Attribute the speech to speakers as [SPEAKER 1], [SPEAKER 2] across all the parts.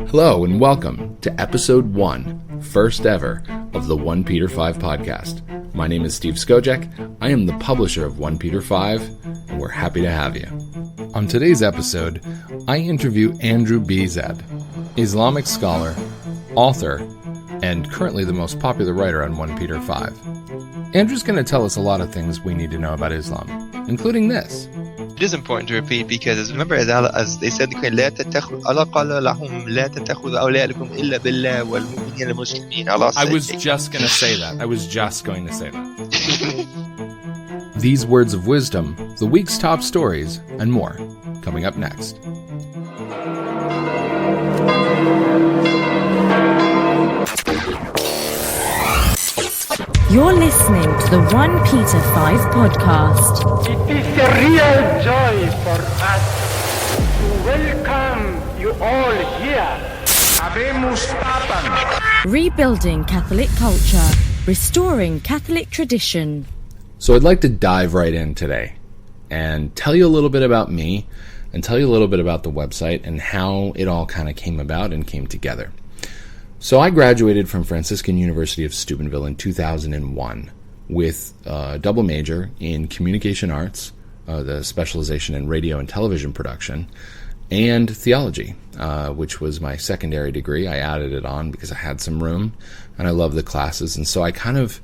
[SPEAKER 1] Hello and welcome to episode 1, first ever, of the OnePeterFive podcast. My name is Steve Skojek. I am the publisher of OnePeterFive, and we're happy to have you. On today's episode, I interview Andrew Bezad, Islamic scholar, author, and currently the most popular writer on OnePeterFive. Andrew's going to tell us a lot of things we need to know about Islam, including this.
[SPEAKER 2] It is important to repeat because remember, as they said, Allah قال لهم لا تتخذوا أولياءكم إلا بالله والمؤمنين المسلمين.
[SPEAKER 1] I was just going to say that. These words of wisdom, the week's top stories, and more, coming up next.
[SPEAKER 3] You're listening to the OnePeterFive podcast.
[SPEAKER 4] It is a real joy for us to welcome you all here.
[SPEAKER 3] Rebuilding Catholic culture, restoring Catholic tradition.
[SPEAKER 1] So I'd like to dive right in today and tell you a little bit about me and tell you a little bit about the website and how it all kind of came about and came together. So I graduated from Franciscan University of Steubenville in 2001 with a double major in communication arts, the specialization in radio and television production, and theology, which was my secondary degree. I added it on because I had some room and I loved the classes. And so I kind of,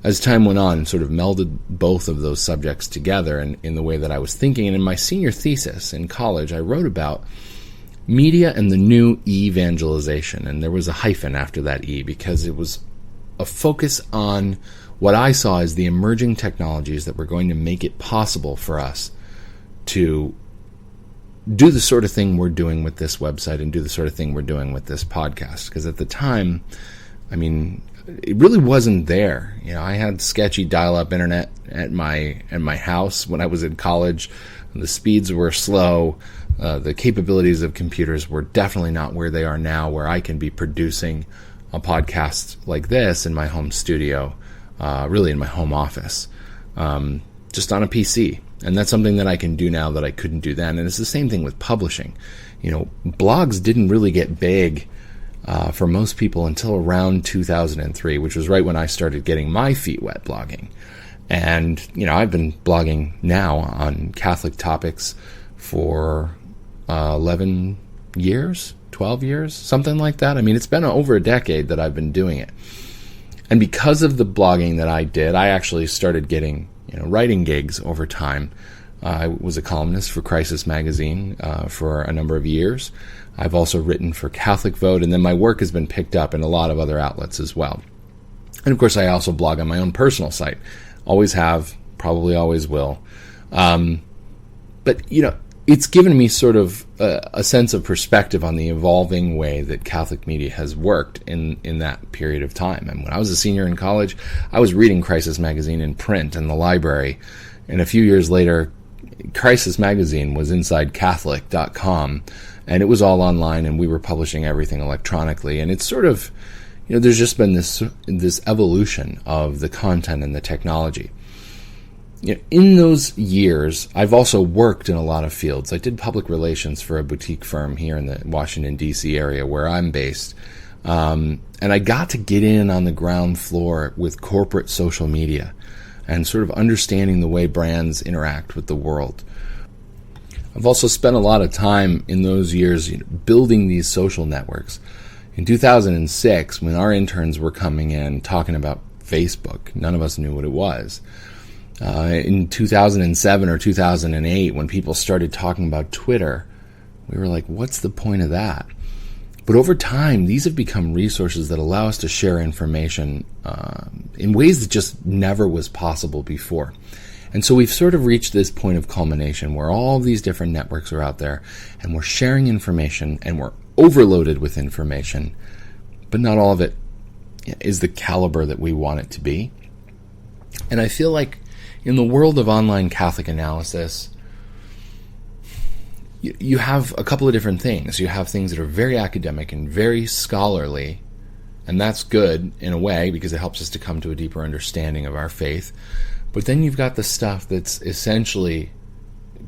[SPEAKER 1] as time went on, sort of melded both of those subjects together in the way that I was thinking. And in my senior thesis in college, I wrote about media and the new evangelization, and there was a hyphen after that E because it was a focus on what I saw as the emerging technologies that were going to make it possible for us to do the sort of thing we're doing with this website and do the sort of thing we're doing with this podcast. Because at the time, I mean, it really wasn't there. You know, I had sketchy dial-up internet at my house when I was in college. The speeds were slow. The capabilities of computers were definitely not where they are now, where I can be producing a podcast like this in my home studio, really in my home office, just on a PC. And that's something that I can do now that I couldn't do then. And it's the same thing with publishing. You know, blogs didn't really get big for most people until around 2003, which was right when I started getting my feet wet blogging. And, you know, I've been blogging now on Catholic topics for 11 years, 12 years, something like that. I mean, it's been over a decade that I've been doing it. And because of the blogging that I did, I actually started getting, writing gigs over time. I was a columnist for Crisis Magazine for a number of years. I've also written for Catholic Vote, and then my work has been picked up in a lot of other outlets as well. And of course, I also blog on my own personal site. Always have, probably always will. But, it's given me sort of a sense of perspective on the evolving way that Catholic media has worked in that period of time. And when I was a senior in college, I was reading Crisis Magazine in print in the library. And a few years later, Crisis Magazine was inside Catholic.com, and it was all online, and we were publishing everything electronically. And it's sort of, there's just been this evolution of the content and the technology. In those years, I've also worked in a lot of fields. I did public relations for a boutique firm here in the Washington, D.C. area where I'm based. And I got to get in on the ground floor with corporate social media and sort of understanding the way brands interact with the world. I've also spent a lot of time in those years building these social networks. In 2006, when our interns were coming in talking about Facebook, none of us knew what it was. In 2007 or 2008, when people started talking about Twitter, we were like, what's the point of that? But over time, these have become resources that allow us to share information in ways that just never was possible before. And so we've sort of reached this point of culmination where all these different networks are out there, and we're sharing information, and we're overloaded with information, but not all of it is the caliber that we want it to be. And I feel like in the world of online Catholic analysis, you have a couple of different things. You have things that are very academic and very scholarly, and that's good in a way because it helps us to come to a deeper understanding of our faith. But then you've got the stuff that's essentially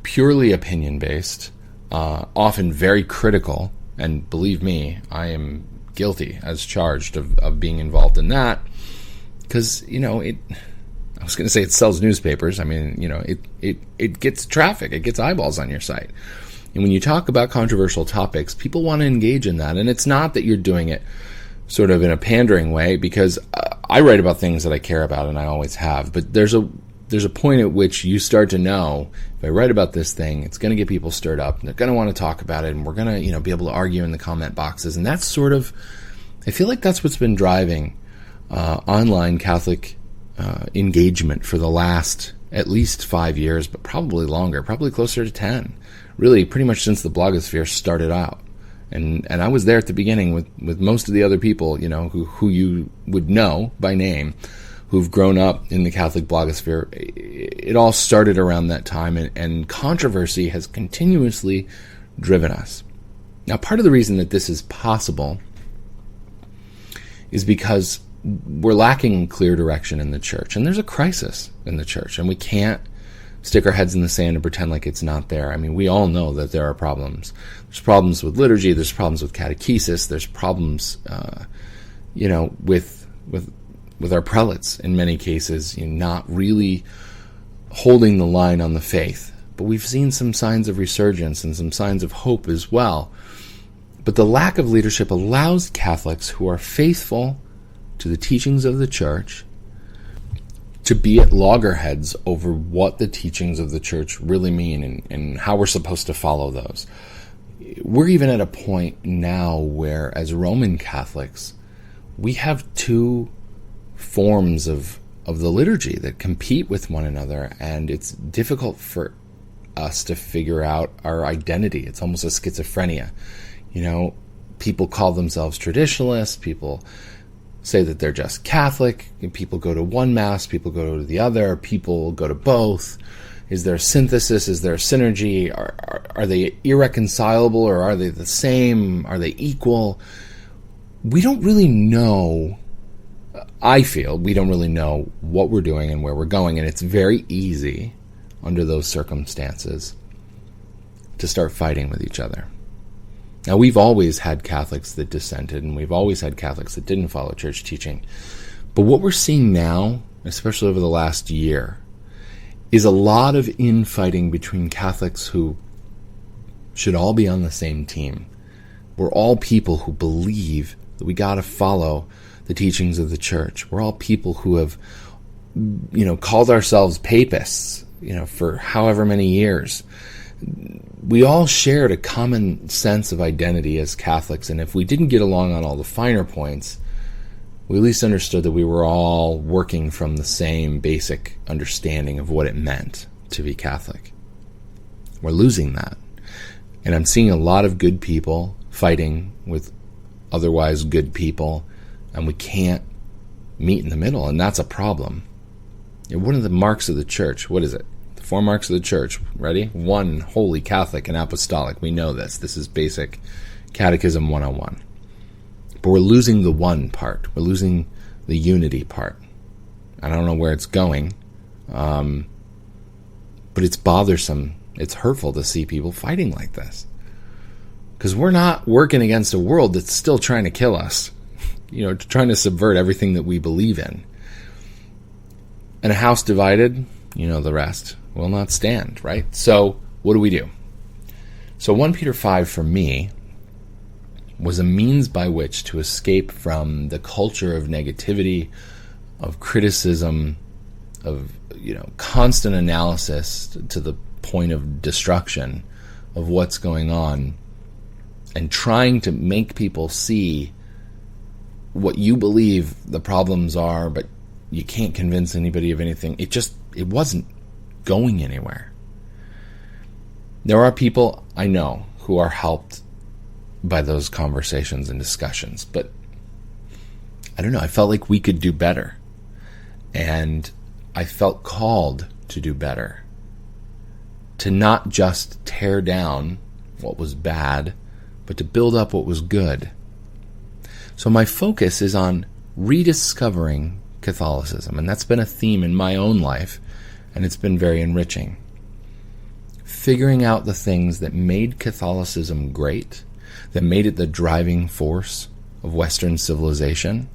[SPEAKER 1] purely opinion-based, often very critical And believe me, I am guilty as charged of being involved in that, because, I was going to say it sells newspapers. I mean, it gets traffic, it gets eyeballs on your site. And when you talk about controversial topics, people want to engage in that. And it's not that you're doing it sort of in a pandering way, because I write about things that I care about, and I always have. But there's a point at which you start to know, if I write about this thing, it's going to get people stirred up, and they're going to want to talk about it, and we're going to, be able to argue in the comment boxes. And that's sort of, I feel like that's what's been driving online Catholic engagement for the last at least 5 years, but probably longer, probably closer to 10. Really, pretty much since the blogosphere started out. And I was there at the beginning with most of the other people, who you would know by name, who've grown up in the Catholic blogosphere. It all started around that time, and controversy has continuously driven us. Now, part of the reason that this is possible is because we're lacking clear direction in the church, and there's a crisis in the church, and we can't stick our heads in the sand and pretend like it's not there. I mean, we all know that there are problems. There's problems with liturgy. There's problems with catechesis. There's problems, with our prelates in many cases, not really holding the line on the faith. But we've seen some signs of resurgence and some signs of hope as well. But the lack of leadership allows Catholics who are faithful to the teachings of the church to be at loggerheads over what the teachings of the church really mean and how we're supposed to follow those. We're even at a point now where, as Roman Catholics, we have two forms of the liturgy that compete with one another, and it's difficult for us to figure out our identity. It's almost a schizophrenia. People call themselves traditionalists, people say that they're just Catholic, people go to one Mass, people go to the other, people go to both. Is there a synthesis? Is there a synergy? Are they irreconcilable, or are they the same? Are they equal? We don't really know. I feel we don't really know what we're doing and where we're going, and it's very easy under those circumstances to start fighting with each other. Now, we've always had Catholics that dissented, and we've always had Catholics that didn't follow church teaching. But what we're seeing now, especially over the last year, is a lot of infighting between Catholics who should all be on the same team. We're all people who believe that we got to follow the teachings of the church. We're all people who have, called ourselves papists, for however many years. We all shared a common sense of identity as Catholics, and if we didn't get along on all the finer points, we at least understood that we were all working from the same basic understanding of what it meant to be Catholic. We're losing that. And I'm seeing a lot of good people fighting with otherwise good people, and we can't meet in the middle, and that's a problem. One of the marks of the church, what is it? 4 marks of the church. Ready? 1, holy, Catholic, and apostolic. We know this. This is basic Catechism 101. But we're losing the one part. We're losing the unity part. I don't know where it's going, but it's bothersome. It's hurtful to see people fighting like this. Because we're not working against a world that's still trying to kill us, trying to subvert everything that we believe in. And a house divided, the rest, will not stand, right? So what do? So OnePeterFive for me was a means by which to escape from the culture of negativity, of criticism, of constant analysis to the point of destruction of what's going on, and trying to make people see what you believe the problems are, but you can't convince anybody of anything. It wasn't going anywhere. There are people I know who are helped by those conversations and discussions, but I don't know, I felt like we could do better. And I felt called to do better. To not just tear down what was bad, but to build up what was good. So my focus is on rediscovering Catholicism, and that's been a theme in my own life, and it's been very enriching. Figuring out the things that made Catholicism great, that made it the driving force of Western civilization,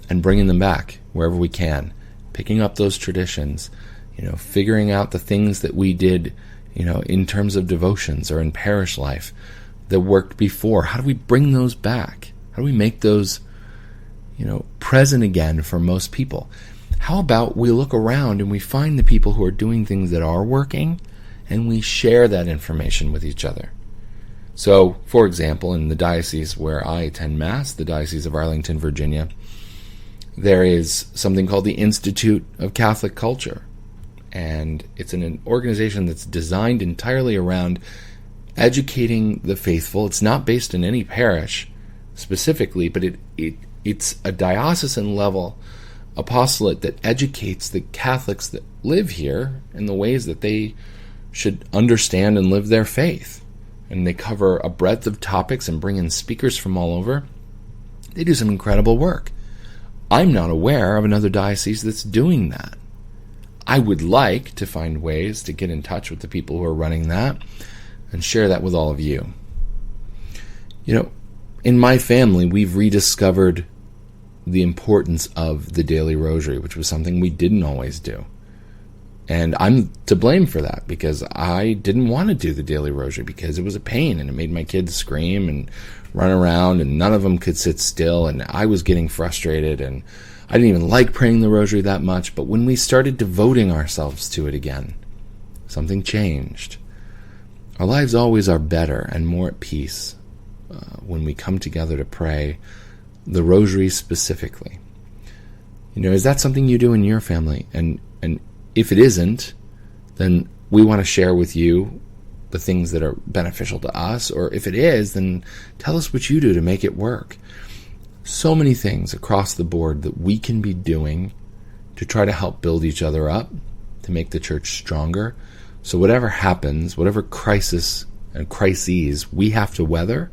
[SPEAKER 1] and bringing them back wherever we can, picking up those traditions, figuring out the things that we did, in terms of devotions or in parish life that worked before. How do we bring those back? How do we make those, present again for most people? How about we look around and we find the people who are doing things that are working, and we share that information with each other? So, for example, in the diocese where I attend Mass, the Diocese of Arlington, Virginia, there is something called the Institute of Catholic Culture. And it's an organization that's designed entirely around educating the faithful. It's not based in any parish specifically, but it's a diocesan level apostolate that educates the Catholics that live here in the ways that they should understand and live their faith. And they cover a breadth of topics and bring in speakers from all over. They do some incredible work. I'm not aware of another diocese that's doing that. I would like to find ways to get in touch with the people who are running that and share that with all of you. In my family, we've rediscovered the importance of the daily rosary, which was something we didn't always do. And I'm to blame for that, because I didn't want to do the daily rosary because it was a pain and it made my kids scream and run around, and none of them could sit still, and I was getting frustrated, and I didn't even like praying the rosary that much. But when we started devoting ourselves to it again, something changed. Our lives always are better and more at peace when we come together to pray the rosary specifically. Is that something you do in your family? And if it isn't, then we want to share with you the things that are beneficial to us. Or if it is, then tell us what you do to make it work. So many things across the board that we can be doing to try to help build each other up, to make the church stronger. So whatever happens, whatever crisis and crises we have to weather,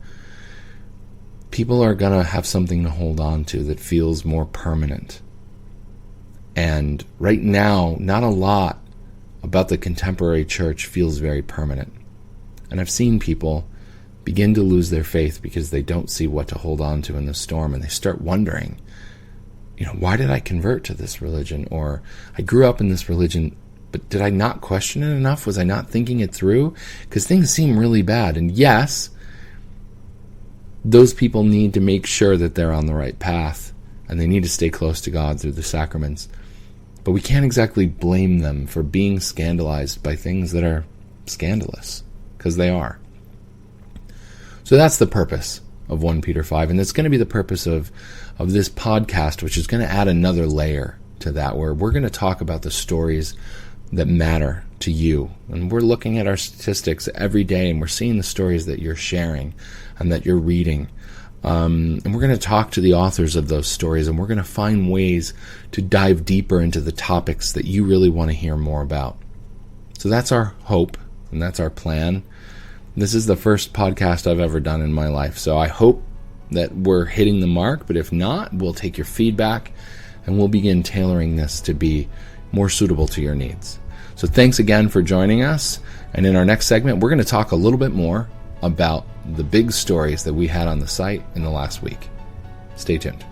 [SPEAKER 1] people are going to have something to hold on to that feels more permanent. And right now, not a lot about the contemporary church feels very permanent. And I've seen people begin to lose their faith because they don't see what to hold on to in the storm, and they start wondering, why did I convert to this religion? Or I grew up in this religion, but did I not question it enough? Was I not thinking it through? Because things seem really bad. And yes, those people need to make sure that they're on the right path, and they need to stay close to God through the sacraments. But we can't exactly blame them for being scandalized by things that are scandalous, because they are. So that's the purpose of OnePeterFive, and it's going to be the purpose of this podcast, which is going to add another layer to that, where we're going to talk about the stories that matter to you. And we're looking at our statistics every day, and we're seeing the stories that you're sharing and that you're reading. And we're going to talk to the authors of those stories, and we're going to find ways to dive deeper into the topics that you really want to hear more about. So that's our hope, and that's our plan. This is the first podcast I've ever done in my life, so I hope that we're hitting the mark, but if not, we'll take your feedback, and we'll begin tailoring this to be more suitable to your needs. So thanks again for joining us, and in our next segment, we're going to talk a little bit more about the big stories that we had on the site in the last week. Stay tuned.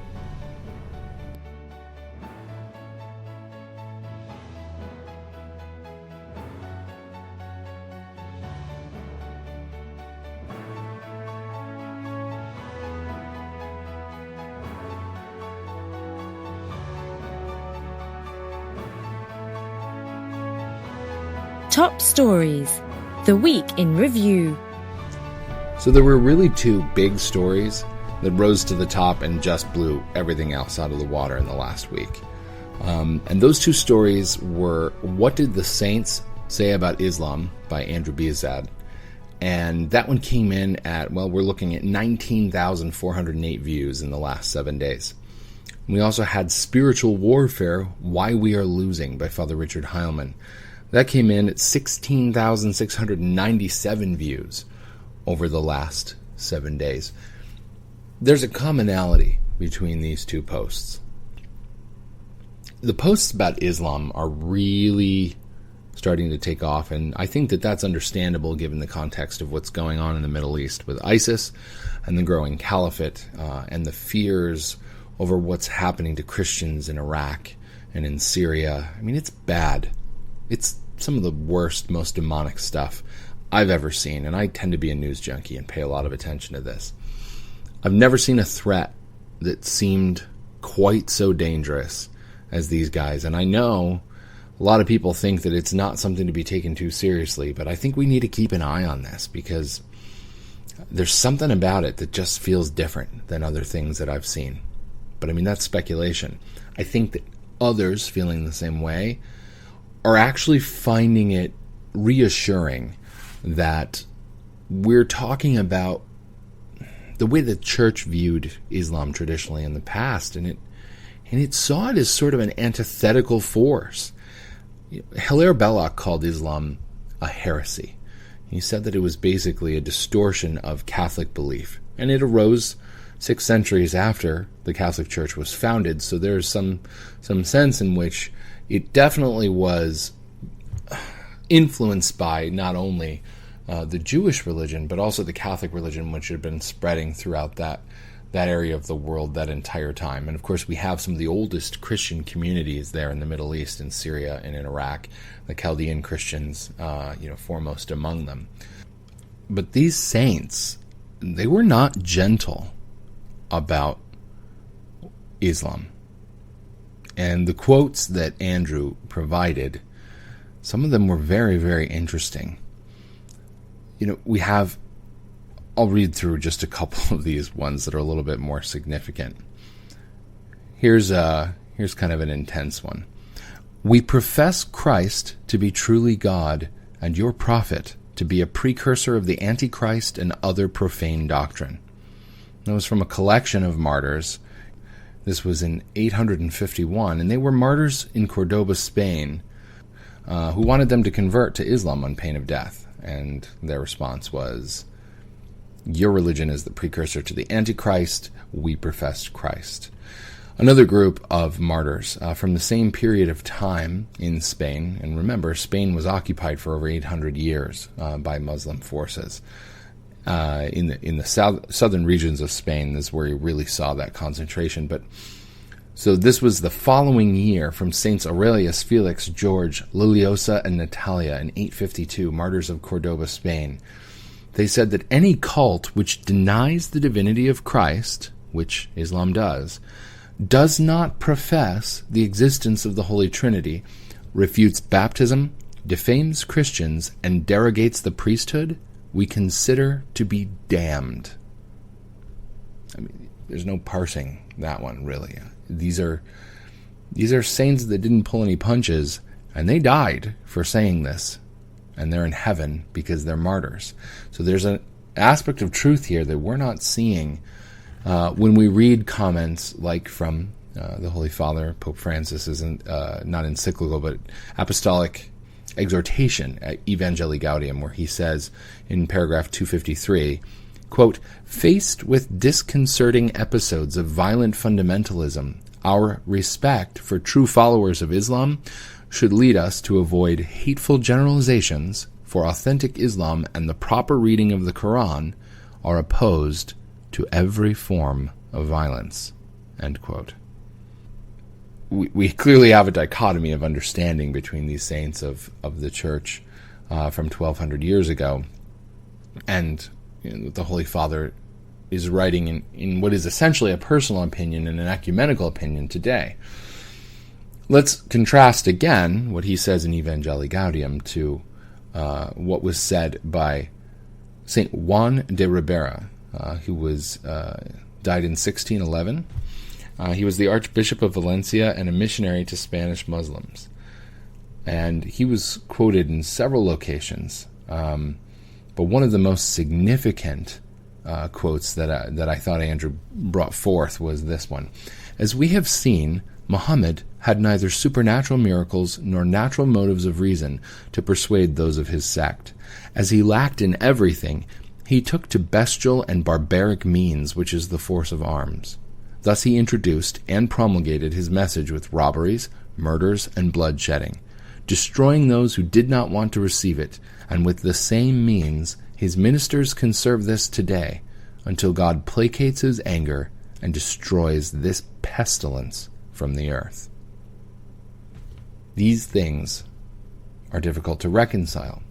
[SPEAKER 3] Top Stories, the week in review.
[SPEAKER 1] So there were really two big stories that rose to the top and just blew everything else out of the water in the last week. And those two stories were What Did the Saints Say About Islam by Andrew Biazad. And that one came in at, we're looking at 19,408 views in the last 7 days. We also had Spiritual Warfare, Why We Are Losing by Father Richard Heilman. That came in at 16,697 views over the last 7 days. There's a commonality between these two posts. The posts about Islam are really starting to take off, and I think that that's understandable given the context of what's going on in the Middle East with ISIS and the growing caliphate and the fears over what's happening to Christians in Iraq and in Syria. I mean, it's bad. It's some of the worst, most demonic stuff I've ever seen, and I tend to be a news junkie and pay a lot of attention to this. I've never seen a threat that seemed quite so dangerous as these guys, and I know a lot of people think that it's not something to be taken too seriously, but I think we need to keep an eye on this because there's something about it that just feels different than other things that I've seen. But I mean, that's speculation. I think that others feeling the same way are actually finding it reassuring that we're talking about the way the church viewed Islam traditionally in the past, and it saw it as sort of an antithetical force. Hilaire Belloc called Islam a heresy. He said that it was basically a distortion of Catholic belief, and it arose 6 centuries after the Catholic Church was founded, so there's some sense in which it definitely was influenced by not only the Jewish religion, but also the Catholic religion, which had been spreading throughout that area of the world that entire time. And of course, we have some of the oldest Christian communities there in the Middle East, in Syria and in Iraq, the Chaldean Christians, foremost among them. But these saints, they were not gentle about Islam. And the quotes that Andrew provided, some of them were very, very interesting. I'll read through just a couple of these ones that are a little bit more significant. Here's kind of an intense one. We profess Christ to be truly God and your prophet to be a precursor of the Antichrist and other profane doctrine. That was from a collection of martyrs. This was in 851, and they were martyrs in Cordoba, Spain, who wanted them to convert to Islam on pain of death. And their response was, your religion is the precursor to the Antichrist. We professed Christ. Another group of martyrs from the same period of time in Spain, and remember, Spain was occupied for over 800 years by Muslim forces. In the southern regions of Spain is where you really saw that concentration. But so this was the following year from Saints Aurelius, Felix, George, Liliosa, and Natalia in 852, martyrs of Cordoba, Spain. They said that any cult which denies the divinity of Christ, which Islam does not profess the existence of the Holy Trinity, refutes baptism, defames Christians, and derogates the priesthood, we consider to be damned. I mean, there's no parsing that one, really. These are saints that didn't pull any punches, and they died for saying this, and they're in heaven because they're martyrs. So there's an aspect of truth here that we're not seeing when we read comments like from the Holy Father, Pope Francis, isn't not encyclical, but apostolic exhortation at Evangelii Gaudium, where he says in paragraph 253, quote, faced with disconcerting episodes of violent fundamentalism, our respect for true followers of Islam should lead us to avoid hateful generalizations, for authentic Islam and the proper reading of the Quran are opposed to every form of violence, end quote. We clearly have a dichotomy of understanding between these saints of the church from 1,200 years ago and the Holy Father is writing in what is essentially a personal opinion and an ecumenical opinion today. Let's contrast again what he says in Evangelii Gaudium to what was said by Saint Juan de Ribera, who was died in 1611. He was the Archbishop of Valencia and a missionary to Spanish Muslims. And he was quoted in several locations. But one of the most significant quotes that I thought Andrew brought forth was this one. As we have seen, Muhammad had neither supernatural miracles nor natural motives of reason to persuade those of his sect. As he lacked in everything, he took to bestial and barbaric means, which is the force of arms. Thus he introduced and promulgated his message with robberies, murders, and bloodshedding. destroying those who did not want to receive it, and with the same means his ministers can serve this today, until God placates his anger and destroys this pestilence from the earth. These things are difficult to reconcile.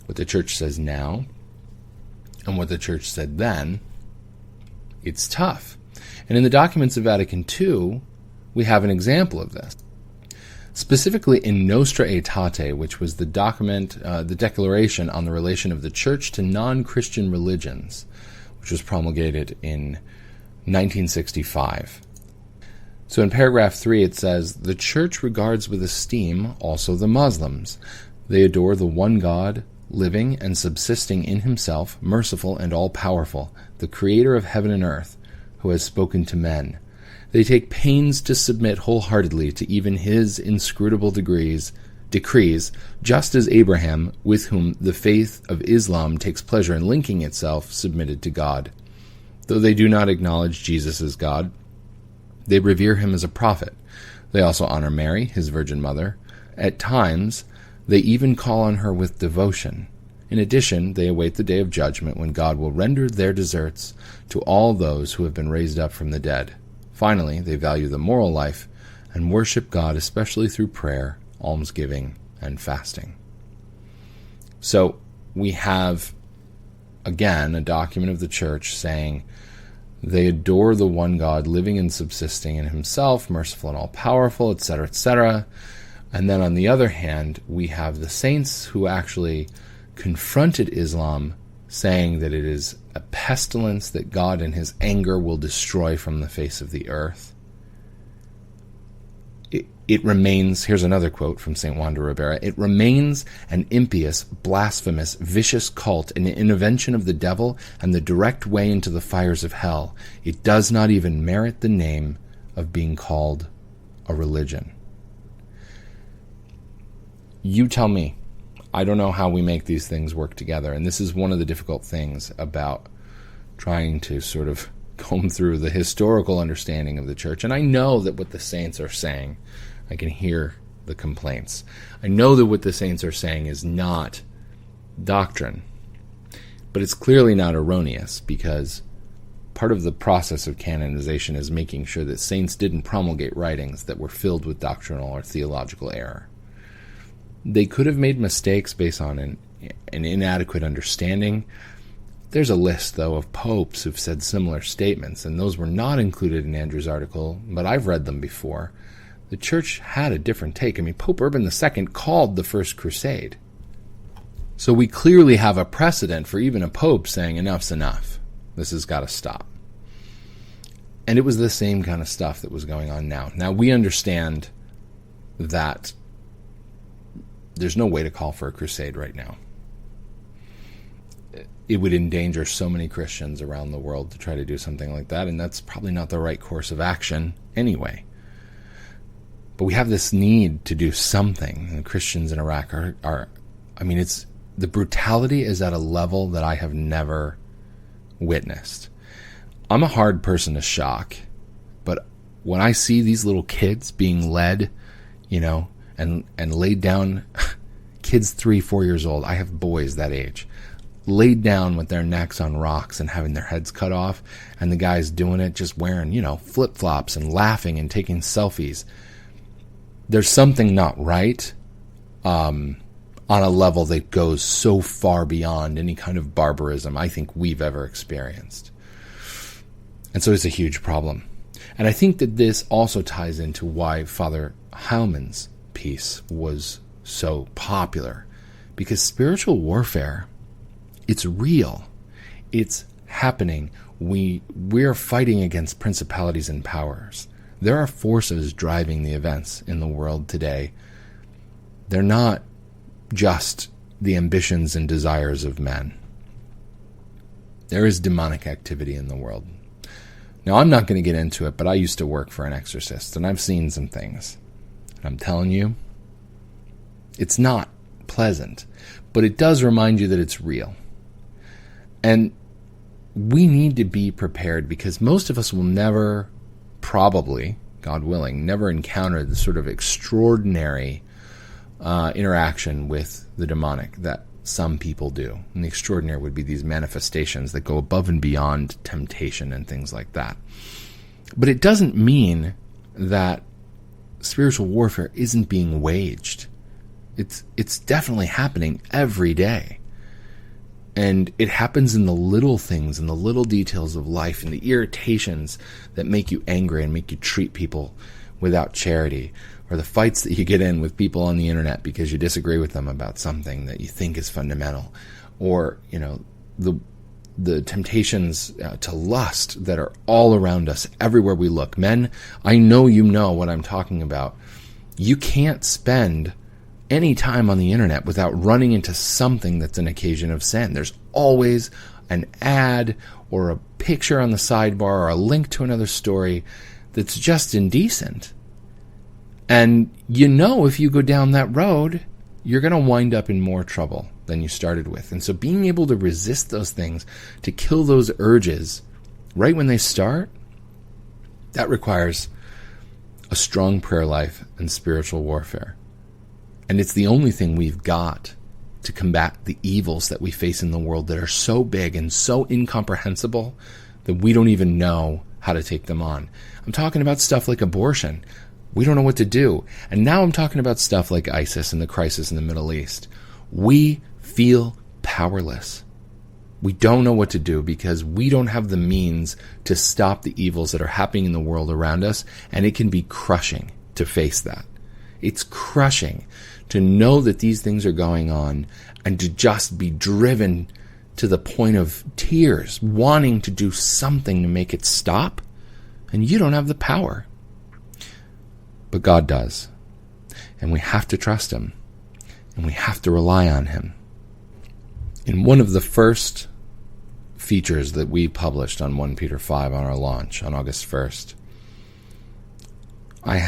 [SPEAKER 1] What the church says now and what the church said then, it's tough. And in the documents of Vatican II, we have an example of this. Specifically in Nostra Aetate, which was the document, the declaration on the relation of the church to non-Christian religions, which was promulgated in 1965. So in paragraph 3 it says, "The church regards with esteem also the Muslims. They adore the one God, living and subsisting in himself, merciful and all-powerful, the creator of heaven and earth, who has spoken to men. They take pains to submit wholeheartedly to even his inscrutable decrees, just as Abraham, with whom the faith of Islam takes pleasure in linking itself, submitted to God. Though they do not acknowledge Jesus as God, they revere him as a prophet. They also honor Mary, his virgin mother. At times, they even call on her with devotion. In addition, they await the day of judgment when God will render their deserts to all those who have been raised up from the dead. Finally, they value the moral life and worship God, especially through prayer, almsgiving, and fasting." So we have, again, a document of the church saying they adore the one God, living and subsisting in himself, merciful and all-powerful, etc., etc. And then on the other hand, we have the saints who actually confronted Islam, saying that it is a pestilence that God in his anger will destroy from the face of the earth. It remains, here's another quote from St. Juan de Ribera, "It remains an impious, blasphemous, vicious cult, an intervention of the devil, and the direct way into the fires of hell. It does not even merit the name of being called a religion." You tell me. I don't know how we make these things work together, and this is one of the difficult things about trying to sort of comb through the historical understanding of the church. And I know that what the saints are saying, I can hear the complaints. I know that what the saints are saying is not doctrine, but it's clearly not erroneous, because part of the process of canonization is making sure that saints didn't promulgate writings that were filled with doctrinal or theological error. They could have made mistakes based on an inadequate understanding. There's a list, though, of popes who've said similar statements, and those were not included in Andrew's article, but I've read them before. The church had a different take. I mean, Pope Urban II called the First Crusade. So we clearly have a precedent for even a pope saying enough's enough. This has got to stop. And it was the same kind of stuff that was going on now. Now, we understand that there's no way to call for a crusade right now. It would endanger so many Christians around the world to try to do something like that, and that's probably not the right course of action anyway. But we have this need to do something, and Christians in Iraq are it's the brutality is at a level that I have never witnessed. I'm a hard person to shock, but when I see these little kids being led, and laid down, kids 3-4 years old, I have boys that age, laid down with their necks on rocks and having their heads cut off, and the guys doing it just wearing, flip-flops and laughing and taking selfies. There's something not right on a level that goes so far beyond any kind of barbarism I think we've ever experienced. And so it's a huge problem. And I think that this also ties into why Father Heilmann's piece was so popular, because spiritual warfare, it's real, it's happening. We're fighting against principalities and powers. There are forces driving the events in the world today. They're not just the ambitions and desires of men. There is demonic activity in the world. Now, I'm not going to get into it, but I used to work for an exorcist, and I've seen some things. I'm telling you, it's not pleasant, but it does remind you that it's real. And we need to be prepared, because most of us will never, probably, God willing, never encounter the sort of extraordinary interaction with the demonic that some people do. And the extraordinary would be these manifestations that go above and beyond temptation and things like that. But it doesn't mean that spiritual warfare isn't being waged. It's definitely happening every day. And it happens in the little things, in the little details of life, in the irritations that make you angry and make you treat people without charity, or the fights that you get in with people on the internet because you disagree with them about something that you think is fundamental, or, the temptations to lust that are all around us everywhere we look. Men, I know you know what I'm talking about. You can't spend any time on the internet without running into something that's an occasion of sin. There's always an ad or a picture on the sidebar or a link to another story that's just indecent. And if you go down that road, you're going to wind up in more trouble than you started with. And so being able to resist those things, to kill those urges right when they start, that requires a strong prayer life and spiritual warfare. And it's the only thing we've got to combat the evils that we face in the world that are so big and so incomprehensible that we don't even know how to take them on. I'm talking about stuff like abortion. We don't know what to do. And now I'm talking about stuff like ISIS and the crisis in the Middle East. We feel powerless. We don't know what to do because we don't have the means to stop the evils that are happening in the world around us, and it can be crushing to face that. It's crushing to know that these things are going on and to just be driven to the point of tears, wanting to do something to make it stop, and you don't have the power. But God does, and we have to trust Him, and we have to rely on Him. In one of the first features that we published on OnePeterFive on our launch on August 1st, I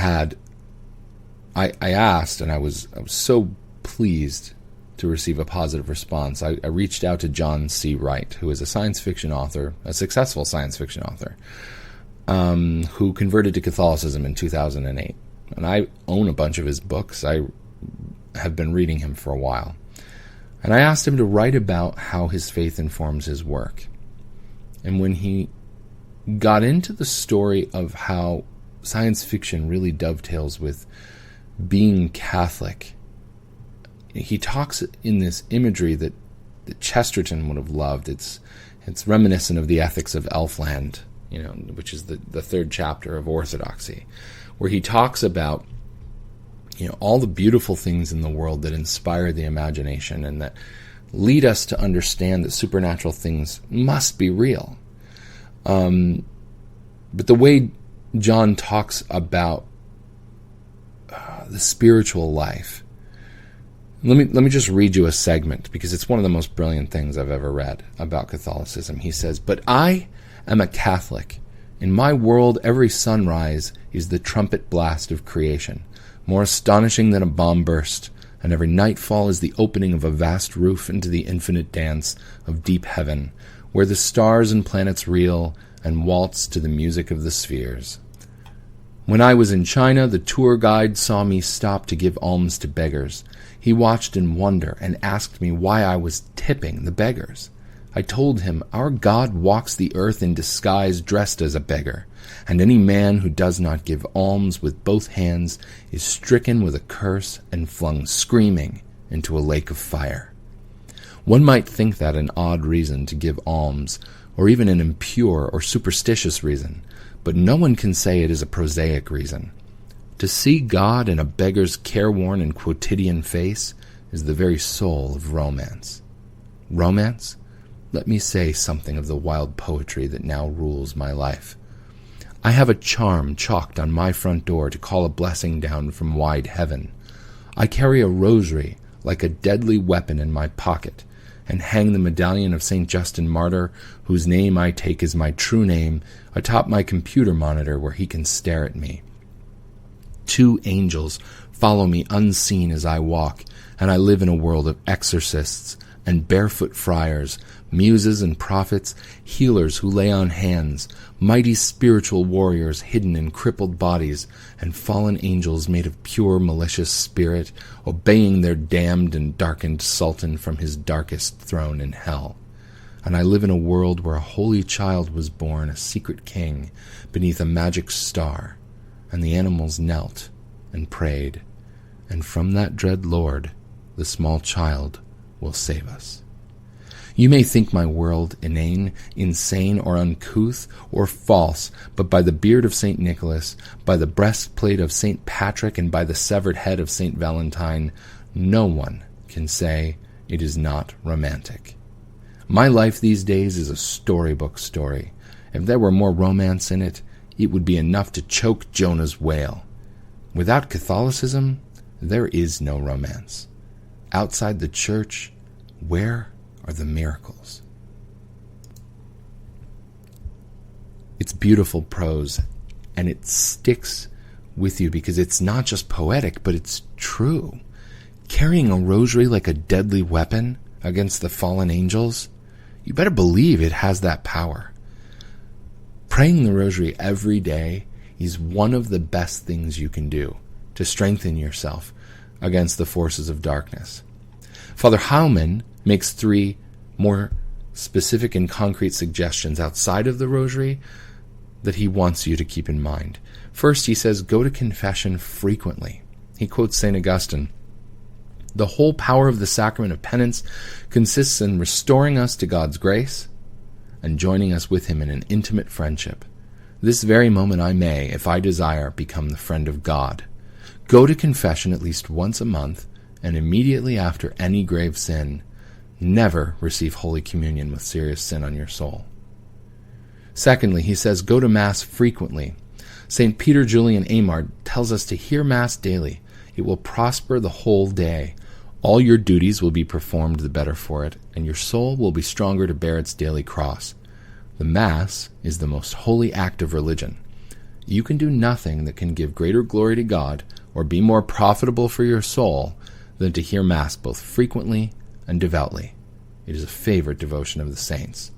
[SPEAKER 1] asked, and I was so pleased to receive a positive response. I reached out to John C. Wright, who is a science fiction author, a successful science fiction author, who converted to Catholicism in 2008. And I own a bunch of his books. I have been reading him for a while. And I asked him to write about how his faith informs his work. And when he got into the story of how science fiction really dovetails with being Catholic, he talks in this imagery that Chesterton would have loved. It's reminiscent of the Ethics of Elfland, which is the third chapter of Orthodoxy, where he talks about all the beautiful things in the world that inspire the imagination and that lead us to understand that supernatural things must be real. But the way John talks about the spiritual life, let me just read you a segment because it's one of the most brilliant things I've ever read about Catholicism. He says, "But I am a Catholic. In my world, every sunrise is the trumpet blast of creation, more astonishing than a bomb burst, and every nightfall is the opening of a vast roof into the infinite dance of deep heaven, where the stars and planets reel and waltz to the music of the spheres. When I was in China, the tour guide saw me stop to give alms to beggars. He watched in wonder and asked me why I was tipping the beggars. I told him, our God walks the earth in disguise dressed as a beggar, and any man who does not give alms with both hands is stricken with a curse and flung screaming into a lake of fire. One might think that an odd reason to give alms, or even an impure or superstitious reason, but no one can say it is a prosaic reason. To see God in a beggar's careworn and quotidian face is the very soul of romance. Romance? Let me say something of the wild poetry that now rules my life. I have a charm chalked on my front door to call a blessing down from wide heaven. I carry a rosary like a deadly weapon in my pocket, and hang the medallion of St. Justin Martyr, whose name I take as my true name, atop my computer monitor where he can stare at me. 2 angels follow me unseen as I walk, and I live in a world of exorcists and barefoot friars, muses and prophets, healers who lay on hands, mighty spiritual warriors hidden in crippled bodies, and fallen angels made of pure malicious spirit, obeying their damned and darkened sultan from his darkest throne in hell. And I live in a world where a holy child was born, a secret king, beneath a magic star, and the animals knelt and prayed, and from that dread Lord, the small child will save us. You may think my world inane, insane, or uncouth, or false, but by the beard of St. Nicholas, by the breastplate of St. Patrick, and by the severed head of St. Valentine, no one can say it is not romantic. My life these days is a storybook story. If there were more romance in it, it would be enough to choke Jonah's whale. Without Catholicism, there is no romance. Outside the church, where are the miracles? It's beautiful prose, and it sticks with you because it's not just poetic, but it's true. Carrying a rosary like a deadly weapon against the fallen angels, you better believe it has that power. Praying the rosary every day is one of the best things you can do to strengthen yourself against the forces of darkness. Father Heilman makes 3 more specific and concrete suggestions outside of the rosary that he wants you to keep in mind. First, he says, go to confession frequently. He quotes St. Augustine. The whole power of the sacrament of penance consists in restoring us to God's grace and joining us with him in an intimate friendship. This very moment I may, if I desire, become the friend of God. Go to confession at least once a month, and immediately after any grave sin, never receive Holy Communion with serious sin on your soul. Secondly, he says, go to Mass frequently. St. Peter Julian Amard tells us to hear Mass daily. It will prosper the whole day. All your duties will be performed the better for it, and your soul will be stronger to bear its daily cross. The Mass is the most holy act of religion. You can do nothing that can give greater glory to God or be more profitable for your soul than to hear Mass both frequently and devoutly. It is a favorite devotion of the saints.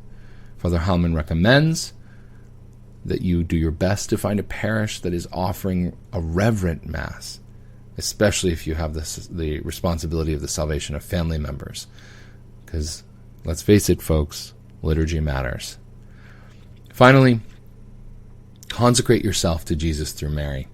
[SPEAKER 1] Father Heilman recommends that you do your best to find a parish that is offering a reverent Mass, especially if you have the responsibility of the salvation of family members. Because, let's face it, folks, liturgy matters. Finally, consecrate yourself to Jesus through Mary.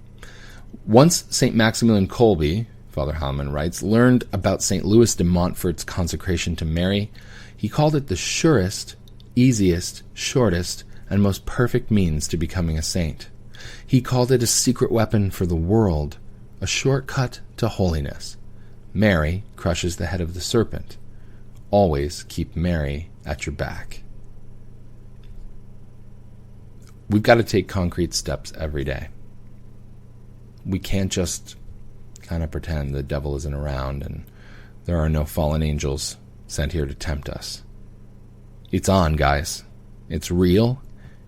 [SPEAKER 1] Once St. Maximilian Kolbe, Father Heilman writes, learned about St. Louis de Montfort's consecration to Mary, he called it the surest, easiest, shortest, and most perfect means to becoming a saint. He called it a secret weapon for the world, a shortcut to holiness. Mary crushes the head of the serpent. Always keep Mary at your back. We've got to take concrete steps every day. We can't just kind of pretend the devil isn't around and there are no fallen angels sent here to tempt us. It's on, guys. It's real,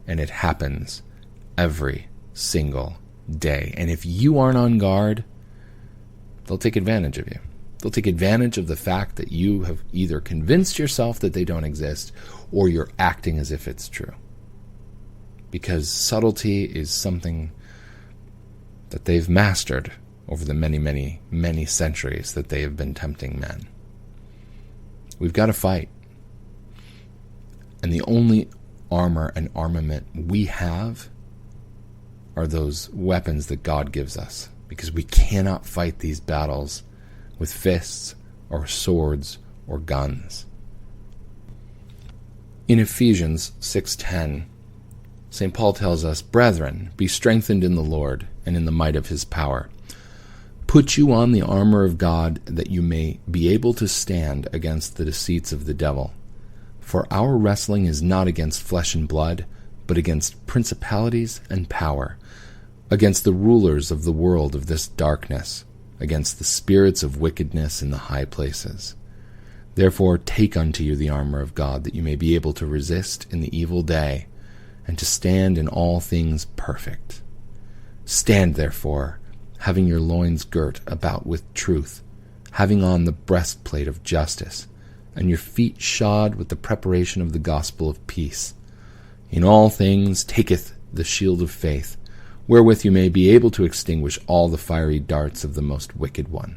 [SPEAKER 1] and it happens every single day. And if you aren't on guard, they'll take advantage of you. They'll take advantage of the fact that you have either convinced yourself that they don't exist or you're acting as if it's true. Because subtlety is something that they've mastered over the many, many, many centuries that they have been tempting men. We've got to fight. And the only armor and armament we have are those weapons that God gives us, because we cannot fight these battles with fists or swords or guns. In Ephesians 6:10, St. Paul tells us, "Brethren, be strengthened in the Lord and in the might of his power. Put you on the armor of God, that you may be able to stand against the deceits of the devil. For our wrestling is not against flesh and blood, but against principalities and power, against the rulers of the world of this darkness, against the spirits of wickedness in the high places. Therefore take unto you the armor of God, that you may be able to resist in the evil day, and to stand in all things perfect. Stand therefore, having your loins girt about with truth, having on the breastplate of justice, and your feet shod with the preparation of the gospel of peace. In all things taketh the shield of faith, wherewith you may be able to extinguish all the fiery darts of the most wicked one.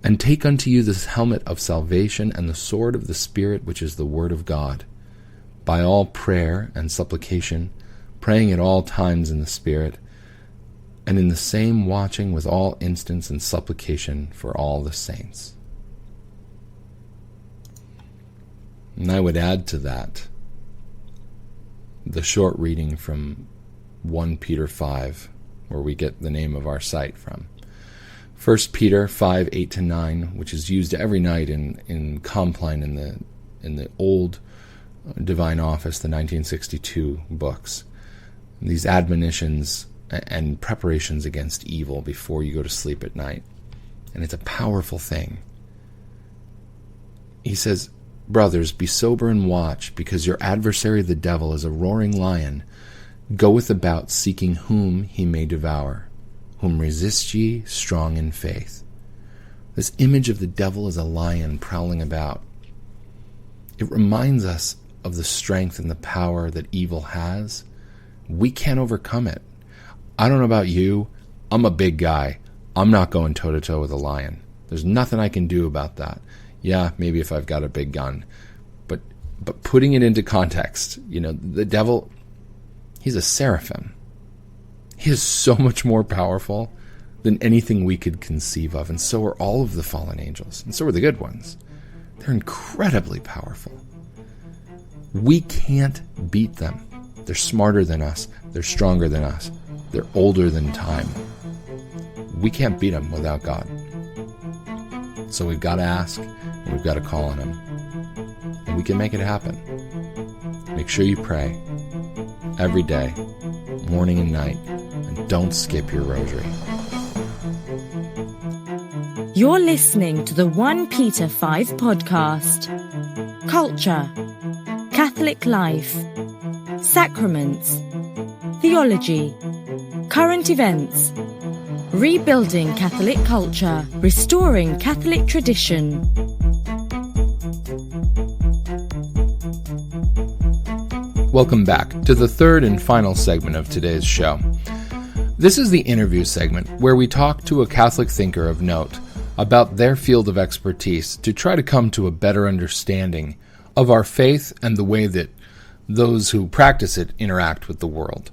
[SPEAKER 1] And take unto you this helmet of salvation and the sword of the Spirit, which is the word of God, by all prayer and supplication, praying at all times in the Spirit, and in the same watching with all instance and supplication for all the saints. And I would add to that the short reading from OnePeterFive, where we get the name of our site from. 1 Peter 5, 8-9, which is used every night in Compline in the old Divine Office, the 1962 books. These admonitions and preparations against evil before you go to sleep at night. And it's a powerful thing. He says, "Brothers, be sober and watch, because your adversary the devil is a roaring lion, goeth about seeking whom he may devour. Whom resist ye, strong in faith." This image of the devil as a lion prowling about, it reminds us of the strength and the power that evil has. We can't overcome it. I don't know about you. I'm a big guy. I'm not going toe-to-toe with a lion. There's nothing I can do about that. Yeah, maybe if I've got a big gun. But putting it into context, the devil, he's a seraphim. He is so much more powerful than anything we could conceive of, and so are all of the fallen angels, and so are the good ones. They're incredibly powerful. We can't beat them. They're smarter than us. They're stronger than us. They're older than time. We can't beat them without God. So we've got to ask, and we've got to call on Him. And we can make it happen. Make sure you pray every day, morning and night, and don't skip your rosary.
[SPEAKER 3] You're listening to the OnePeterFive podcast. Culture, Catholic life, sacraments, theology, current events, rebuilding Catholic culture, restoring Catholic tradition.
[SPEAKER 1] Welcome back to the third and final segment of today's show. This is the interview segment where we talk to a Catholic thinker of note about their field of expertise to try to come to a better understanding of our faith and the way that those who practice it interact with the world.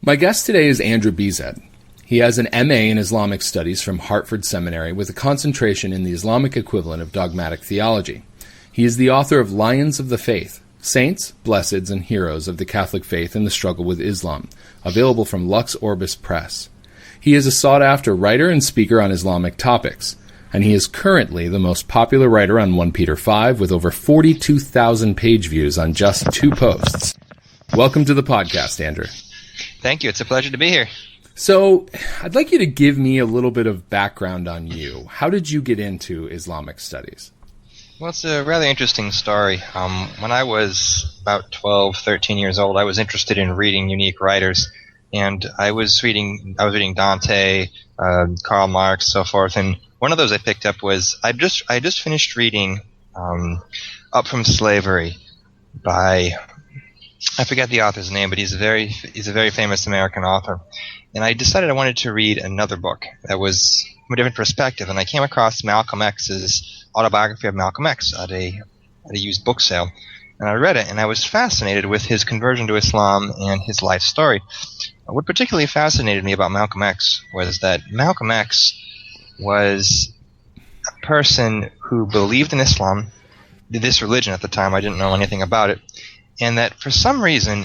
[SPEAKER 1] My guest today is Andrew Bezet. He has an MA in Islamic Studies from Hartford Seminary with a concentration in the Islamic equivalent of dogmatic theology. He is the author of Lions of the Faith, Saints, Blesseds, and Heroes of the Catholic Faith in the Struggle with Islam, available from Lux Orbis Press. He is a sought-after writer and speaker on Islamic topics, and he is currently the most popular writer on OnePeterFive with over 42,000 page views on just 2 posts. Welcome to the podcast, Andrew.
[SPEAKER 2] Thank you. It's a pleasure to be here.
[SPEAKER 1] So, I'd like you to give me a little bit of background on you. How did you get into Islamic studies?
[SPEAKER 2] Well, it's a rather interesting story. When I was about 12, 13 years old, I was interested in reading unique writers, and I was reading Dante, Karl Marx, so forth. And one of those I picked up was I just finished reading Up from Slavery by, I forget the author's name, but he's a very famous American author. And I decided I wanted to read another book that was from a different perspective, and I came across Malcolm X's autobiography of Malcolm X at a used book sale. And I read it, and I was fascinated with his conversion to Islam and his life story. What particularly fascinated me about Malcolm X was that Malcolm X was a person who believed in Islam, this religion at the time, I didn't know anything about it, and that for some reason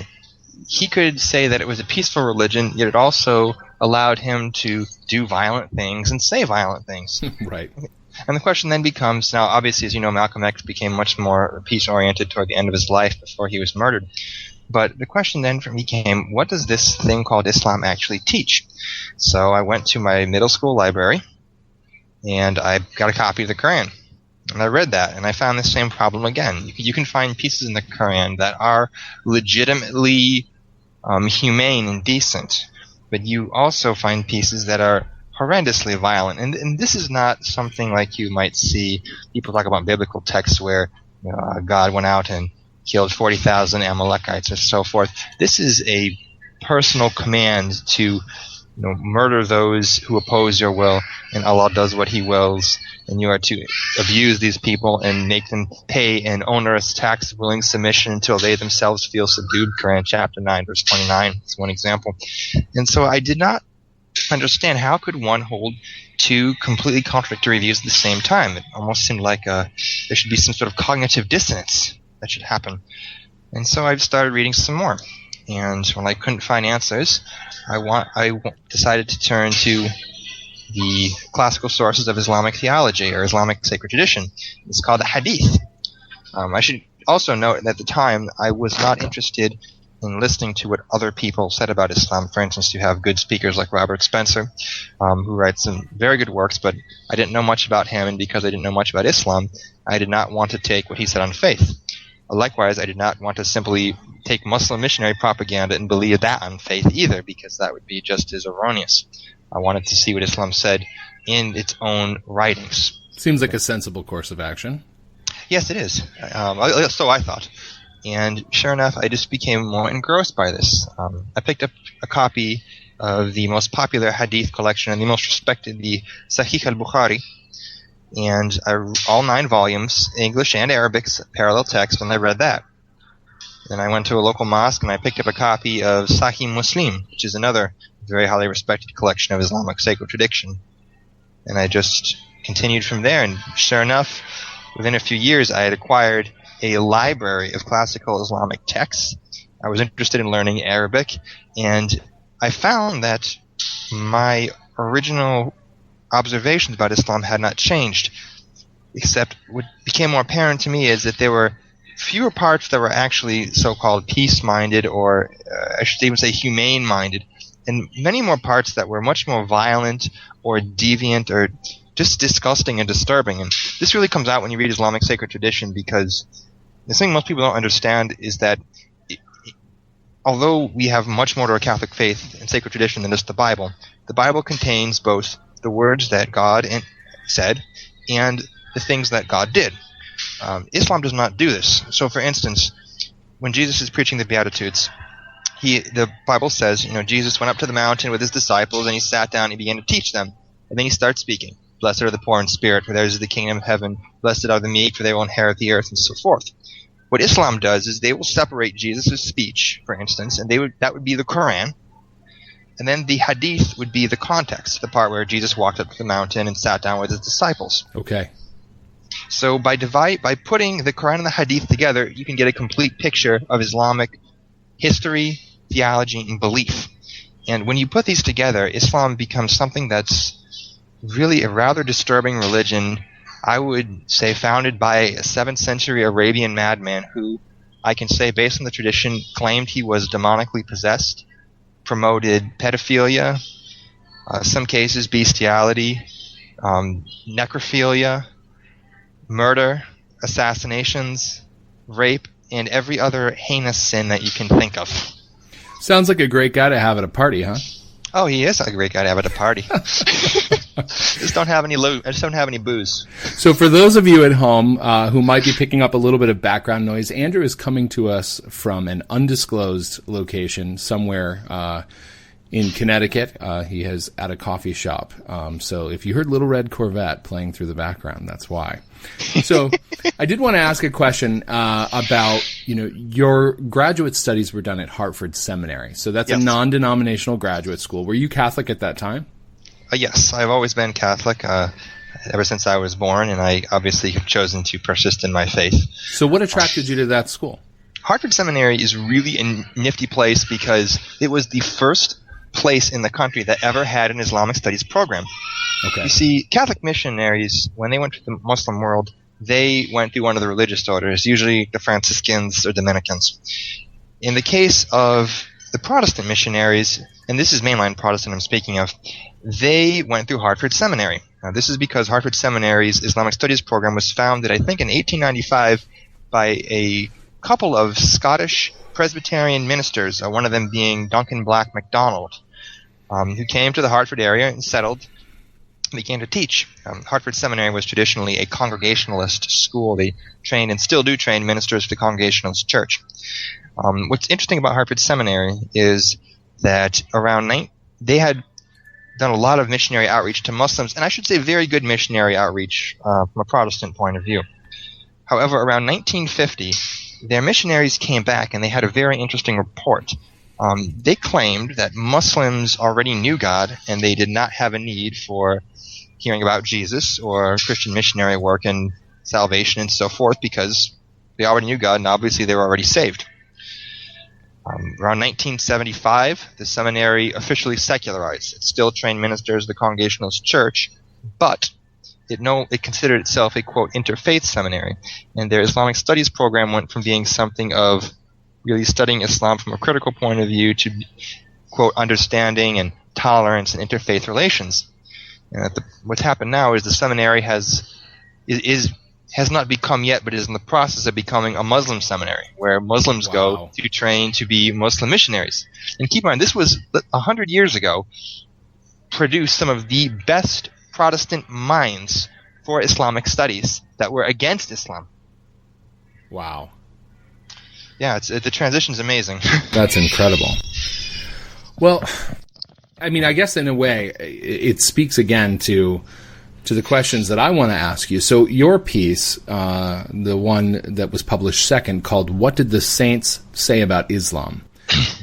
[SPEAKER 2] he could say that it was a peaceful religion, yet it also allowed him to do violent things and say violent things.
[SPEAKER 1] Right.
[SPEAKER 2] And the question then becomes, now obviously as you know, Malcolm X became much more peace-oriented toward the end of his life before he was murdered. But the question then became, what does this thing called Islam actually teach? So I went to my middle school library, and I got a copy of the Quran. And I read that, and I found the same problem again. You can find pieces in the Quran that are legitimately humane and decent, but you also find pieces that are horrendously violent. And this is not something like you might see people talk about biblical texts where God went out and killed 40,000 Amalekites or so forth. This is a personal command to murder those who oppose your will, and Allah does what He wills, and you are to abuse these people and make them pay an onerous tax of willing submission until they themselves feel subdued. Quran chapter 9 verse 29 is one example. And so I did not understand how could one hold two completely contradictory views at the same time. It almost seemed like there should be some sort of cognitive dissonance that should happen. And so I started reading some more. And when I couldn't find answers, I decided to turn to the classical sources of Islamic theology or Islamic sacred tradition. It's called the Hadith. I should also note that at the time I was not interested in listening to what other people said about Islam. For instance, you have good speakers like Robert Spencer, who writes some very good works, but I didn't know much about him, and because I didn't know much about Islam, I did not want to take what he said on faith. Likewise, I did not want to simply take Muslim missionary propaganda and believe that on faith either, because that would be just as erroneous. I wanted to see what Islam said in its own writings.
[SPEAKER 1] Seems like a sensible course of action.
[SPEAKER 2] Yes, it is. So I thought. And sure enough, I just became more engrossed by this. I picked up a copy of the most popular hadith collection and the most respected, the Sahih al-Bukhari, and all 9 volumes, English and Arabic, parallel text, and I read that. Then I went to a local mosque and I picked up a copy of Sahih Muslim, which is another very highly respected collection of Islamic sacred tradition. And I just continued from there, and sure enough, within a few years I had acquired a library of classical Islamic texts. I was interested in learning Arabic, and I found that my original observations about Islam had not changed, except what became more apparent to me is that there were fewer parts that were actually so-called peace-minded, or I should even say humane-minded, and many more parts that were much more violent or deviant or just disgusting and disturbing. And this really comes out when you read Islamic sacred tradition, because the thing most people don't understand is that although we have much more to our Catholic faith and sacred tradition than just the Bible contains both the words that God said and the things that God did. Islam does not do this. So, for instance, when Jesus is preaching the Beatitudes, the Bible says, Jesus went up to the mountain with his disciples and he sat down and he began to teach them. And then he starts speaking. Blessed are the poor in spirit, for theirs is the kingdom of heaven. Blessed are the meek, for they will inherit the earth, and so forth. What Islam does is they will separate Jesus' speech, for instance, and that would be the Quran. And then the Hadith would be the context, the part where Jesus walked up to the mountain and sat down with his disciples.
[SPEAKER 1] Okay.
[SPEAKER 2] So by putting the Quran and the Hadith together, you can get a complete picture of Islamic history, theology, and belief. And when you put these together, Islam becomes something that's really a rather disturbing religion, I would say founded by a 7th century Arabian madman who, I can say based on the tradition, claimed he was demonically possessed, promoted pedophilia, some cases bestiality, necrophilia, murder, assassinations, rape, and every other heinous sin that you can think of.
[SPEAKER 1] Sounds like a great guy to have at a party, huh?
[SPEAKER 2] Oh, he is a great guy to have at a party. I just don't have any booze.
[SPEAKER 1] So for those of you at home who might be picking up a little bit of background noise, Andrew is coming to us from an undisclosed location somewhere in Connecticut. He is at a coffee shop. So if you heard Little Red Corvette playing through the background, that's why. So I did want to ask a question about, your graduate studies were done at Hartford Seminary. So that's a non-denominational graduate school. Were you Catholic at that time?
[SPEAKER 2] Yes, I've always been Catholic ever since I was born, and I obviously have chosen to persist in my faith. So
[SPEAKER 1] what attracted you to that school?
[SPEAKER 2] Hartford Seminary is really a nifty place because it was the first place in the country that ever had an Islamic studies program.
[SPEAKER 1] Okay.
[SPEAKER 2] You see, Catholic missionaries, when they went to the Muslim world, they went through one of the religious orders, usually the Franciscans or Dominicans. In the case of the Protestant missionaries, and this is mainline Protestant I'm speaking of, they went through Hartford Seminary. Now, this is because Hartford Seminary's Islamic Studies program was founded, I think, in 1895 by a couple of Scottish Presbyterian ministers, one of them being Duncan Black MacDonald, who came to the Hartford area and settled began to teach. Hartford Seminary was traditionally a Congregationalist school. They trained and still do train ministers for the Congregationalist Church. What's interesting about Hartford Seminary is that they had done a lot of missionary outreach to Muslims, and I should say very good missionary outreach from a Protestant point of view. However, around 1950, their missionaries came back and they had a very interesting report. They claimed that Muslims already knew God and they did not have a need for hearing about Jesus or Christian missionary work and salvation and so forth because they already knew God and obviously they were already saved. Around 1975, the seminary officially secularized. It still trained ministers of the Congregationalist Church, but it considered itself a, quote, interfaith seminary. And their Islamic studies program went from being something of really studying Islam from a critical point of view to, quote, understanding and tolerance and interfaith relations. And what's happened now is the seminary has not become yet, but is in the process of becoming a Muslim seminary, where Muslims go to train to be Muslim missionaries. And keep in mind, this was 100 years ago, produced some of the best Protestant minds for Islamic studies that were against Islam.
[SPEAKER 1] Wow.
[SPEAKER 2] Yeah, the transition's amazing.
[SPEAKER 1] That's incredible. Well, I mean, I guess in a way, it speaks again to the questions that I want to ask you. So your piece, the one that was published second, called "What Did the Saints Say About Islam?"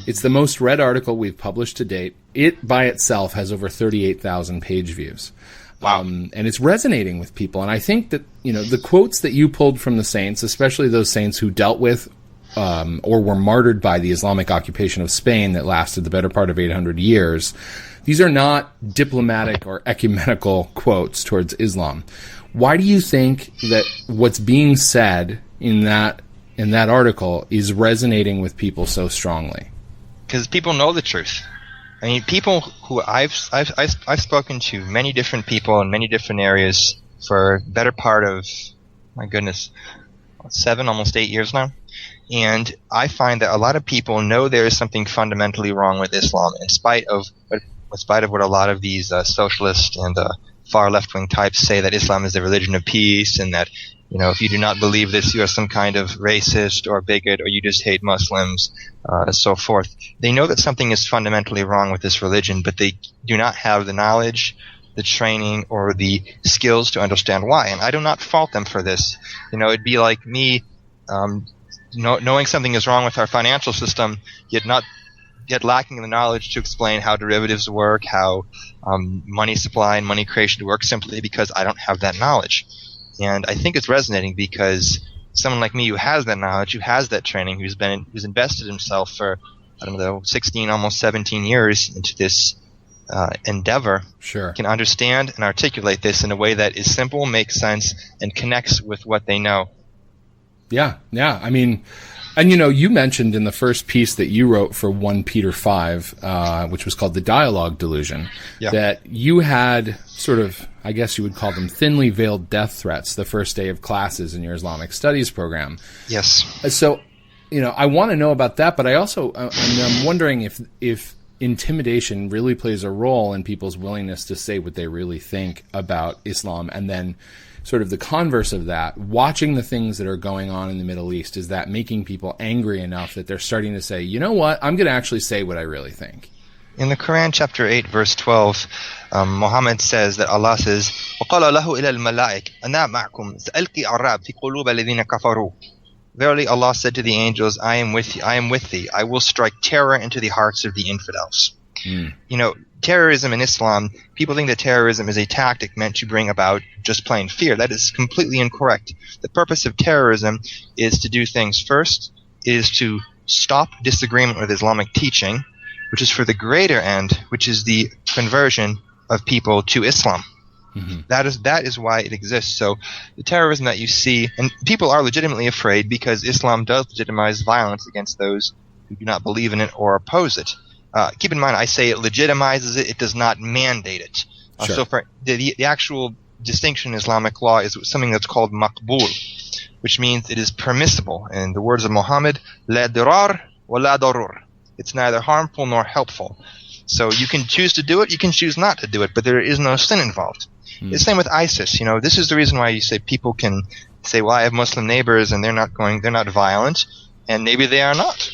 [SPEAKER 1] It's the most read article we've published to date. It by itself has over 38,000 page views.
[SPEAKER 2] Wow.
[SPEAKER 1] And it's resonating with people. And I think that, the quotes that you pulled from the saints, especially those saints who dealt with or were martyred by the Islamic occupation of Spain that lasted the better part of 800 years, these are not diplomatic or ecumenical quotes towards Islam. Why do you think that what's being said in that article is resonating with people so strongly?
[SPEAKER 2] Because people know the truth. I mean, people who I've spoken to many different people in many different areas for better part of, my goodness, 7, almost 8 years now. And I find that a lot of people know there is something fundamentally wrong with Islam, in spite of what a lot of these socialist and far left-wing types say, that Islam is the religion of peace, and that, if you do not believe this, you are some kind of racist or bigot, or you just hate Muslims, and so forth. They know that something is fundamentally wrong with this religion, but they do not have the knowledge, the training, or the skills to understand why. And I do not fault them for this. It'd be like me knowing something is wrong with our financial system, yet lacking in the knowledge to explain how derivatives work, how money supply and money creation work, simply because I don't have that knowledge. And I think it's resonating because someone like me who has that knowledge, who has that training, who's invested himself for, 16, almost 17 years into this endeavor,
[SPEAKER 1] sure,
[SPEAKER 2] can understand and articulate this in a way that is simple, makes sense, and connects with what they know.
[SPEAKER 1] Yeah. I mean, and you mentioned in the first piece that you wrote for OnePeterFive, which was called The Dialogue Delusion, that you had sort of, I guess you would call them thinly veiled death threats the first day of classes in your Islamic studies program.
[SPEAKER 2] Yes.
[SPEAKER 1] So, I want to know about that, but I also, I'm wondering if intimidation really plays a role in people's willingness to say what they really think about Islam, and then sort of the converse of that, watching the things that are going on in the Middle East, is that making people angry enough that they're starting to say, you know what, I'm going to actually say what I really think.
[SPEAKER 2] In the Quran, chapter 8, verse 12, Muhammad says that Allah says, وَقَالَ لَهُ إِلَى الْمَلَائِكَ أَنَا مَعْكُمْ سَأَلْقِي عَرَّابِ فِي قُلُوبَ الَّذِينَ كَفَرُوا. Verily Allah said to the angels, I am with thee. I will strike terror into the hearts of the infidels. Terrorism in Islam, people think that terrorism is a tactic meant to bring about just plain fear. That is completely incorrect. The purpose of terrorism is to do things. First is to stop disagreement with Islamic teaching, which is for the greater end, which is the conversion of people to Islam. Mm-hmm. That is why it exists. So the terrorism that you see, and people are legitimately afraid because Islam does legitimize violence against those who do not believe in it or oppose it. Keep in mind, I say it legitimizes it; it does not mandate it.
[SPEAKER 1] Sure.
[SPEAKER 2] So for the actual distinction in Islamic law is something that's called maqbool, which means it is permissible. In the words of Muhammad, la dirar wa la darur. It's neither harmful nor helpful. So you can choose to do it, you can choose not to do it, but there is no sin involved. The same with ISIS. This is the reason why you say people can say, well, I have Muslim neighbors and they're not violent, and maybe they are not,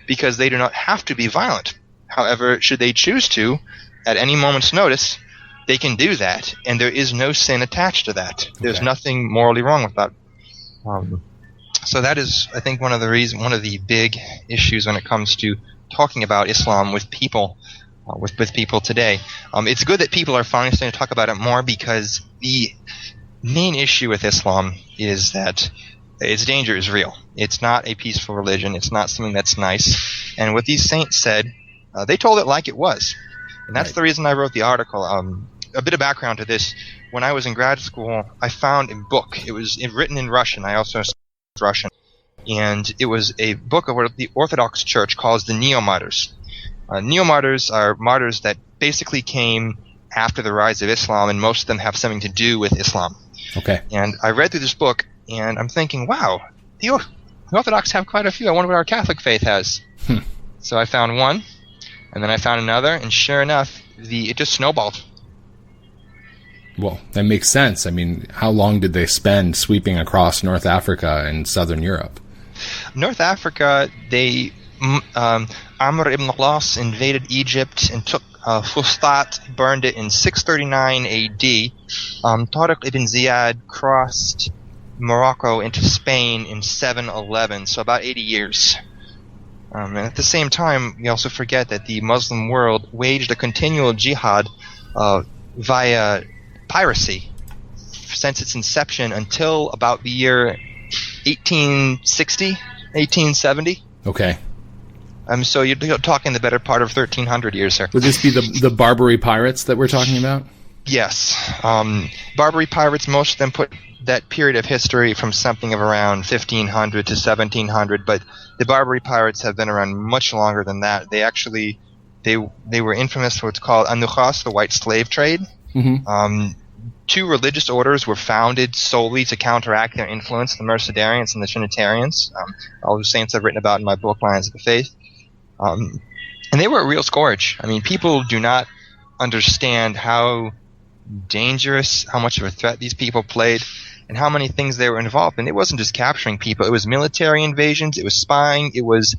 [SPEAKER 2] because they do not have to be violent. However, should they choose to, at any moment's notice, they can do that, and there is no sin attached to that. There's nothing morally wrong with that. So that is, I think, one of the big issues when it comes to talking about Islam with people. With people today. It's good that people are finally starting to talk about it more, because the main issue with Islam is that its danger is real. It's not a peaceful religion. It's not something that's nice. And what these saints said, they told it like it was. And that's the reason I wrote the article. A bit of background to this. When I was in grad school, I found a book. It was written in Russian. I also speak Russian. And it was a book of what the Orthodox Church calls the Neo-Martyrs. Neo-martyrs are martyrs that basically came after the rise of Islam, and most of them have something to do with Islam. Okay. And I read through this book, and I'm thinking, wow, the Orthodox have quite a few. I wonder what our Catholic faith has. So I found one, and then I found another, and sure enough, it just snowballed.
[SPEAKER 1] Well, that makes sense. I mean, how long did they spend sweeping across North Africa and Southern Europe?
[SPEAKER 2] North Africa, Amr ibn al-As invaded Egypt and took Fustat, burned it in 639 AD. Tariq ibn Ziyad crossed Morocco into Spain in 711, so about 80 years. And at the same time, we also forget that the Muslim world waged a continual jihad via piracy since its inception until about the year 1860, 1870.
[SPEAKER 1] Okay.
[SPEAKER 2] So you're talking the better part of 1,300 years here.
[SPEAKER 1] Would this be the Barbary pirates that we're talking about?
[SPEAKER 2] Yes. Barbary pirates, most of them put that period of history from something of around 1,500 to 1,700, but the Barbary pirates have been around much longer than that. They actually, they were infamous for what's called Anukhas, the white slave trade. Mm-hmm. Two religious orders were founded solely to counteract their influence, the Mercedarians and the Trinitarians. All the saints I've written about in my book, Lines of the Faith. And they were a real scourge. I mean, people do not understand how dangerous, how much of a threat these people played, and how many things they were involved in. It wasn't just capturing people. It was military invasions. It was spying. It was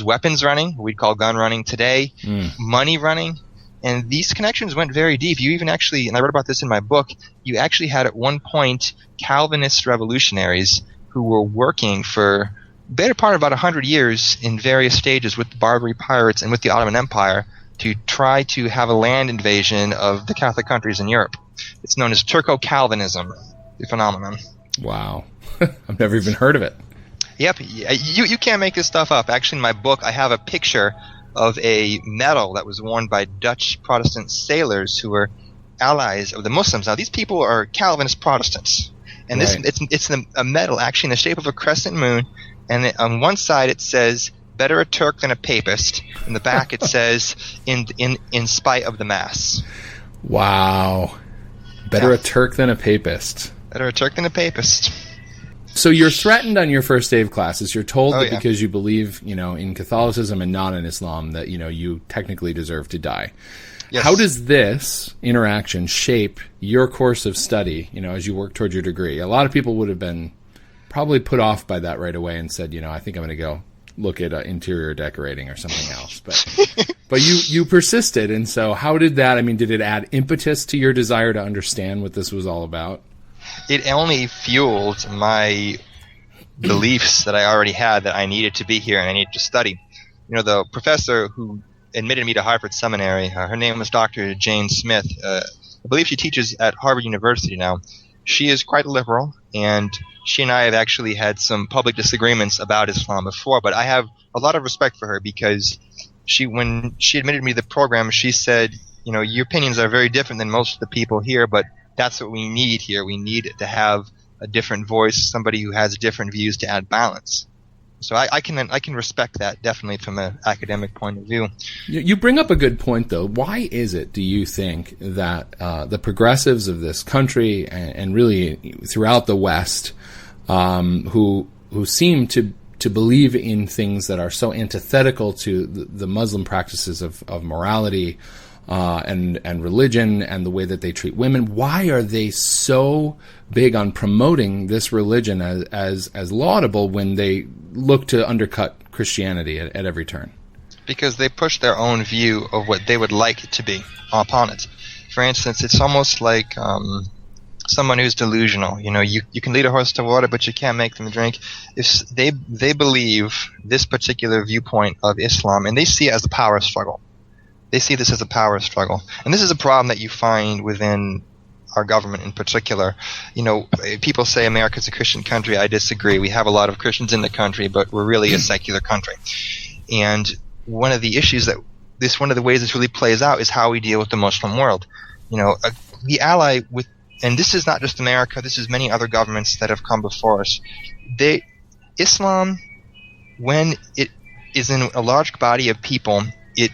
[SPEAKER 2] weapons running, we'd call gun running today, money running. And these connections went very deep. You even actually, and I wrote about this in my book, you actually had at one point Calvinist revolutionaries who were working for the better part of about 100 years in various stages with the Barbary pirates and with the Ottoman Empire to try to have a land invasion of the Catholic countries in Europe. It's known as Turco-Calvinism, the phenomenon.
[SPEAKER 1] Wow. I've never even heard of it.
[SPEAKER 2] Yep. You can't make this stuff up. Actually, in my book, I have a picture of a medal that was worn by Dutch Protestant sailors who were allies of the Muslims. Now, these people are Calvinist Protestants. And right. It's a medal actually in the shape of a crescent moon. And on one side it says, better a Turk than a papist. In the back it says, in spite of the Mass.
[SPEAKER 1] Wow. Better a Turk than a papist.
[SPEAKER 2] Better a Turk than a papist.
[SPEAKER 1] So you're threatened on your first day of classes. You're told that because you believe, in Catholicism and not in Islam, that, you technically deserve to die. Yes. How does this interaction shape your course of study, as you work toward your degree? A lot of people would have been probably put off by that right away and said, I think I'm going to go look at interior decorating or something else. But you persisted. And so how did that, did it add impetus to your desire to understand what this was all about?
[SPEAKER 2] It only fueled my beliefs that I already had that I needed to be here and I needed to study. The professor who admitted me to Harvard Seminary, her name was Dr. Jane Smith. I believe she teaches at Harvard University now. She is quite liberal, and she and I have actually had some public disagreements about Islam before, but I have a lot of respect for her because when she admitted me to the program, she said, your opinions are very different than most of the people here, but that's what we need here. We need to have a different voice, somebody who has different views to add balance. So I can respect that definitely from an academic point of view.
[SPEAKER 1] You bring up a good point, though. Why is it, do you think, that the progressives of this country and really throughout the West, who seem to to believe in things that are so antithetical to the Muslim practices of morality and religion and the way that they treat women? Why are they so big on promoting this religion as laudable when they look to undercut Christianity at every turn?
[SPEAKER 2] Because they push their own view of what they would like it to be upon it. For instance, it's almost like someone who's delusional. You can lead a horse to water, but you can't make them drink. If they believe this particular viewpoint of Islam, and they see it as a power struggle. They see this as a power struggle. And this is a problem that you find within our government in particular. People say America's a Christian country. I disagree. We have a lot of Christians in the country, but we're really a secular country. And one of the issues one of the ways this really plays out is how we deal with the Muslim world. The ally with, and this is not just America, this is many other governments that have come before us. Islam, when it is in a large body of people, it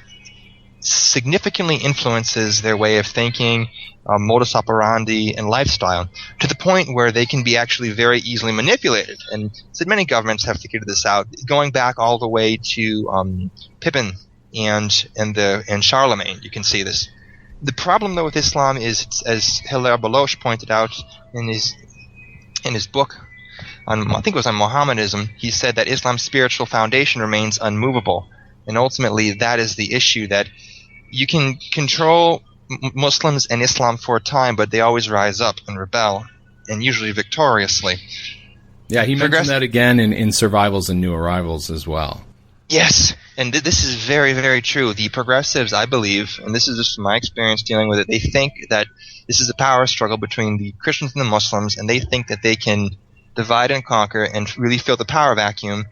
[SPEAKER 2] significantly influences their way of thinking, modus operandi, and lifestyle, to the point where they can be actually very easily manipulated. And so many governments have figured this out, going back all the way to Pippin and Charlemagne. You can see this. The problem, though, with Islam is, as Hilaire Baloch pointed out in his book, I think it was on Mohammedanism, he said that Islam's spiritual foundation remains unmovable. And ultimately, that is the issue, that you can control Muslims and Islam for a time, but they always rise up and rebel, and usually victoriously.
[SPEAKER 1] Yeah, he mentioned that again in Survivals and New Arrivals as well.
[SPEAKER 2] Yes, and this is very, very true. The progressives, I believe, and this is just my experience dealing with it, they think that this is a power struggle between the Christians and the Muslims, and they think that they can divide and conquer and really fill the power vacuum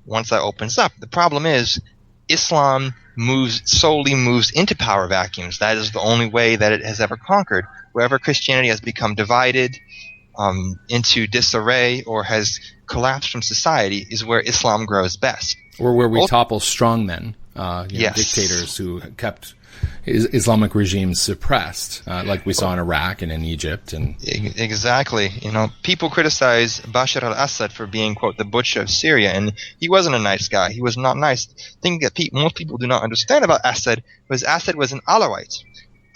[SPEAKER 2] once that opens up. The problem is, Islam solely moves into power vacuums. That is the only way that it has ever conquered. Wherever Christianity has become divided into disarray or has collapsed from society is where Islam grows best.
[SPEAKER 1] Or where we topple strongmen,
[SPEAKER 2] yes.
[SPEAKER 1] Dictators who kept Islamic regimes suppressed, like we saw in Iraq and in Egypt.
[SPEAKER 2] Exactly. People criticize Bashar al-Assad for being, quote, the butcher of Syria, and he wasn't a nice guy. He was not nice. The thing that most people do not understand about Assad was an Alawite.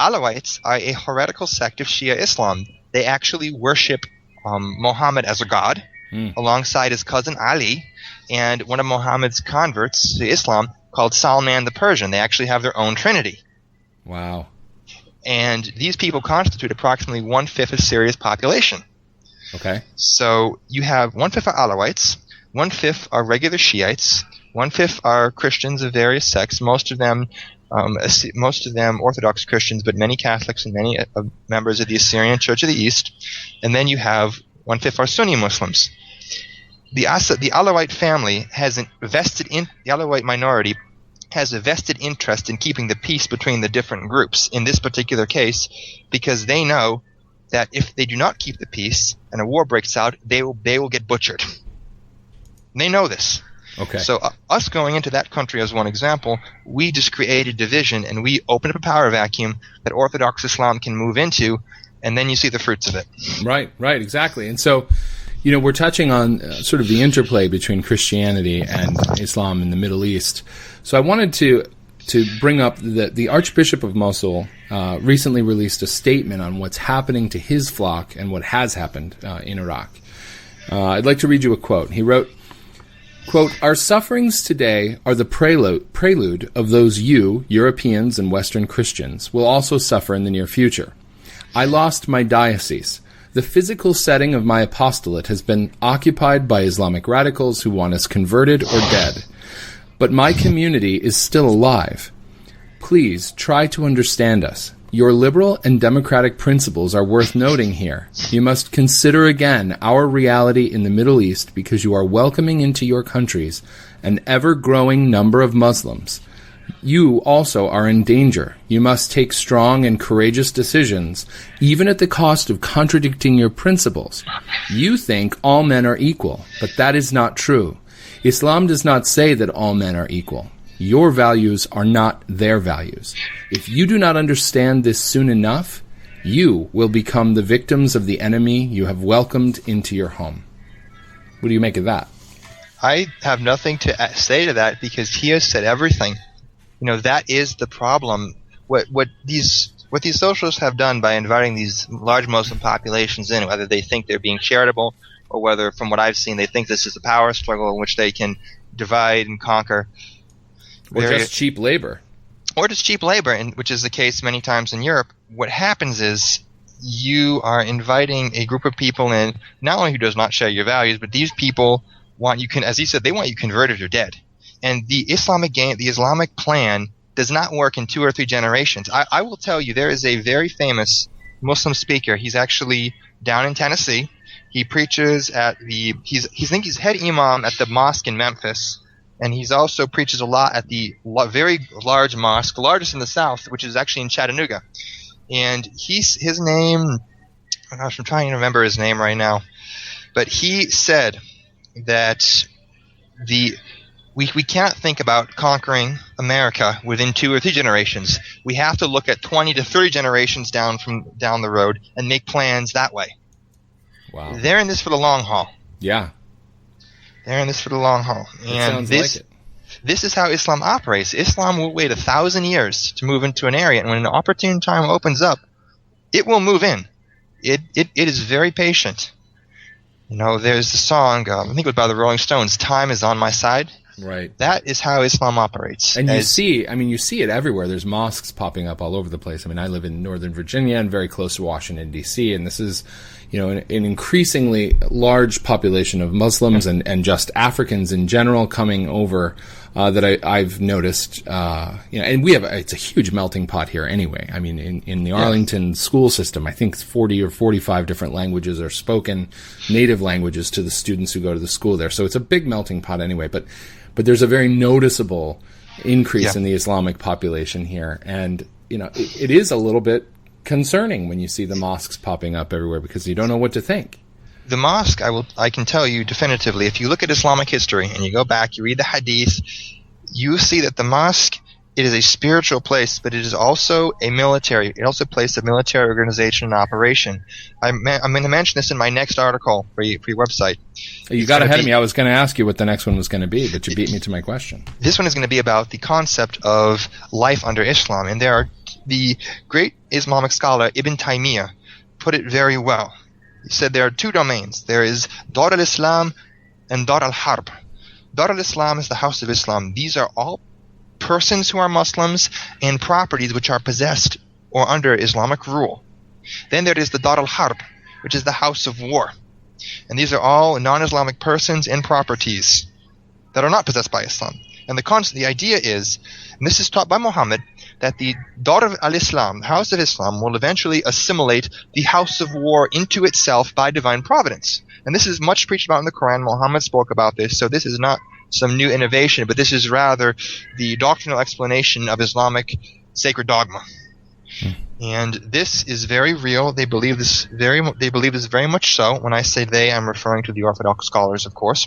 [SPEAKER 2] Alawites are a heretical sect of Shia Islam. They actually worship Muhammad as a god, alongside his cousin Ali, and one of Muhammad's converts to Islam called Salman the Persian. They actually have their own trinity.
[SPEAKER 1] Wow.
[SPEAKER 2] And these people constitute approximately 1/5 of Syria's population.
[SPEAKER 1] Okay.
[SPEAKER 2] So you have 1/5 are Alawites, 1/5 are regular Shiites, 1/5 are Christians of various sects, most of them Orthodox Christians, but many Catholics and many members of the Assyrian Church of the East. And then you have 1/5 are Sunni Muslims. The Alawite family the Alawite minority has a vested interest in keeping the peace between the different groups in this particular case, because they know that if they do not keep the peace and a war breaks out, they will get butchered. They know this.
[SPEAKER 1] Okay.
[SPEAKER 2] So us going into that country as one example, we just created division and we opened up a power vacuum that Orthodox Islam can move into, and then you see the fruits of it.
[SPEAKER 1] Right, exactly. And so, we're touching on sort of the interplay between Christianity and Islam in the Middle East. So I wanted to bring up that the Archbishop of Mosul recently released a statement on what's happening to his flock and what has happened in Iraq. I'd like to read you a quote. He wrote, quote, "Our sufferings today are the prelude of those you, Europeans and Western Christians, will also suffer in the near future. I lost my diocese. The physical setting of my apostolate has been occupied by Islamic radicals who want us converted or dead. But my community is still alive. Please try to understand us. Your liberal and democratic principles are worth noting here. You must consider again our reality in the Middle East because you are welcoming into your countries an ever-growing number of Muslims. You also are in danger. You must take strong and courageous decisions, even at the cost of contradicting your principles. You think all men are equal, but that is not true. Islam does not say that all men are equal. Your values are not their values. If you do not understand this soon enough, you will become the victims of the enemy you have welcomed into your home." What do you make of that?
[SPEAKER 2] I have nothing to say to that because he has said everything. That is the problem. What these socialists have done by inviting these large Muslim populations in, whether they think they're being charitable or whether, from what I've seen, they think this is a power struggle in which they can divide and conquer.
[SPEAKER 1] Or just cheap labor.
[SPEAKER 2] Or just cheap labor, which is the case many times in Europe. What happens is you are inviting a group of people in, not only who does not share your values, but these people as he said, they want you converted or dead. And the Islamic plan does not work in 2 or 3 generations. I will tell you, there is a very famous Muslim speaker. He's actually down in Tennessee. He preaches at he's head imam at the mosque in Memphis, and he's also preaches a lot at the very large mosque, largest in the South, which is actually in Chattanooga. And his name, oh gosh, I'm trying to remember his name right now, but he said that we cannot think about conquering America within 2 or 3 generations. We have to look at 20 to 30 generations down the road and make plans that way.
[SPEAKER 1] Wow.
[SPEAKER 2] They're in this for the long haul.
[SPEAKER 1] Yeah.
[SPEAKER 2] They're in this for the long haul. And this is how Islam operates. Islam will wait 1,000 years to move into an area, and when an opportune time opens up, it will move in. It is very patient. There's the song, I think it was by the Rolling Stones, "Time is on my side."
[SPEAKER 1] Right.
[SPEAKER 2] That is how Islam operates.
[SPEAKER 1] And you see it everywhere. There's mosques popping up all over the place. I live in Northern Virginia and very close to Washington, D.C., and this is, an increasingly large population of Muslims and just Africans in general coming over that I've noticed. And it's a huge melting pot here anyway. In the Arlington school system, I think 40 or 45 different languages are spoken, native languages, to the students who go to the school there. So it's a big melting pot anyway. But there's a very noticeable increase in the Islamic population here. And, it is a little bit concerning when you see the mosques popping up everywhere because you don't know what to think.
[SPEAKER 2] The mosque, I can tell you definitively, if you look at Islamic history and you go back, you read the hadith, you see that the mosque, it is a spiritual place, but it is also a military. It also plays a military organization and operation. I'm going to mention this in my next article for your website.
[SPEAKER 1] You got ahead of me. I was going to ask you what the next one was going to be, but you beat me to my question.
[SPEAKER 2] This one is going to be about the concept of life under Islam, and the great Islamic scholar Ibn Taymiyyah put it very well. He said there are 2 domains. There is Dar al-Islam and Dar al-Harb. Dar al-Islam is the house of Islam. These are all persons who are Muslims and properties which are possessed or under Islamic rule. Then there is the Dar al-Harb, which is the house of war. And these are all non-Islamic persons and properties that are not possessed by Islam. And the idea is, and this is taught by Muhammad, that the Dar al-Islam, the house of Islam, will eventually assimilate the house of war into itself by divine providence. And this is much preached about in the Quran. Muhammad spoke about this, so this is not some new innovation, but this is rather the doctrinal explanation of Islamic sacred dogma. And this is very real. They believe this very much so. When I say they, I'm referring to the Orthodox scholars, of course.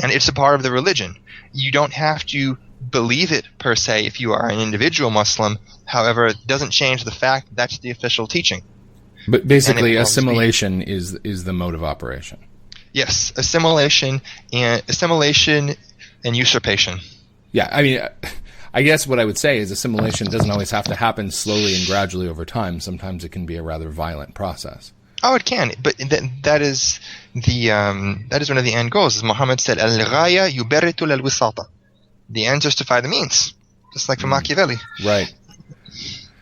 [SPEAKER 2] And it's a part of the religion. You don't have to believe it per se if you are an individual Muslim. However, it doesn't change the fact that that's the official teaching.
[SPEAKER 1] But basically, assimilation is the mode of operation.
[SPEAKER 2] Yes, assimilation and usurpation.
[SPEAKER 1] Yeah, I guess what I would say is assimilation doesn't always have to happen slowly and gradually over time. Sometimes it can be a rather violent process.
[SPEAKER 2] Oh, it can, but that is one of the end goals. As Muhammad said, "Al-ghaya yubarritu al-wisata." The ends justify the means, just like from Machiavelli.
[SPEAKER 1] Right.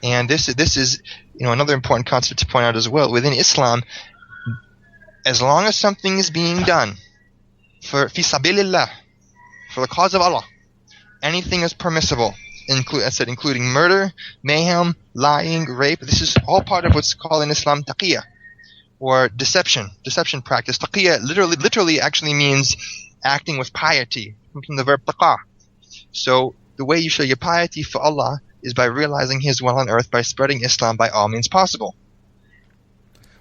[SPEAKER 2] And this is another important concept to point out as well. Within Islam, as long as something is being done for fi sabilillah, for the cause of Allah, anything is permissible, including murder, mayhem, lying, rape. This is all part of what's called in Islam taqiyya, or deception practice. Taqiyya literally actually means acting with piety, from the verb taqa. So the way you show your piety for Allah is by realizing His will on earth, by spreading Islam by all means possible.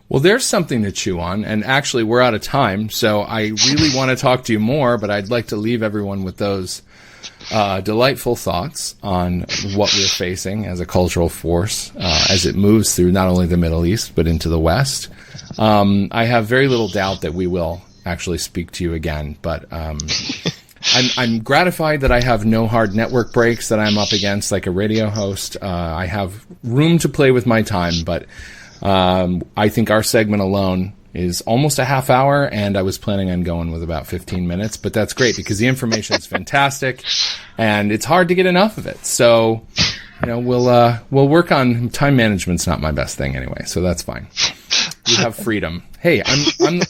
[SPEAKER 1] Well, there's something to chew on, and actually we're out of time, so I really want to talk to you more, but I'd like to leave everyone with those delightful thoughts on what we're facing as a cultural force as it moves through not only the Middle East, but into the West. I have very little doubt that we will actually speak to you again. But I'm gratified that I have no hard network breaks that I'm up against like a radio host. I have room to play with my time, but I think our segment alone is almost a half hour, and I was planning on going with about 15 minutes, but that's great because the information is fantastic, and it's hard to get enough of it. So, we'll work on time management's not my best thing anyway, so that's fine. You have freedom. Hey,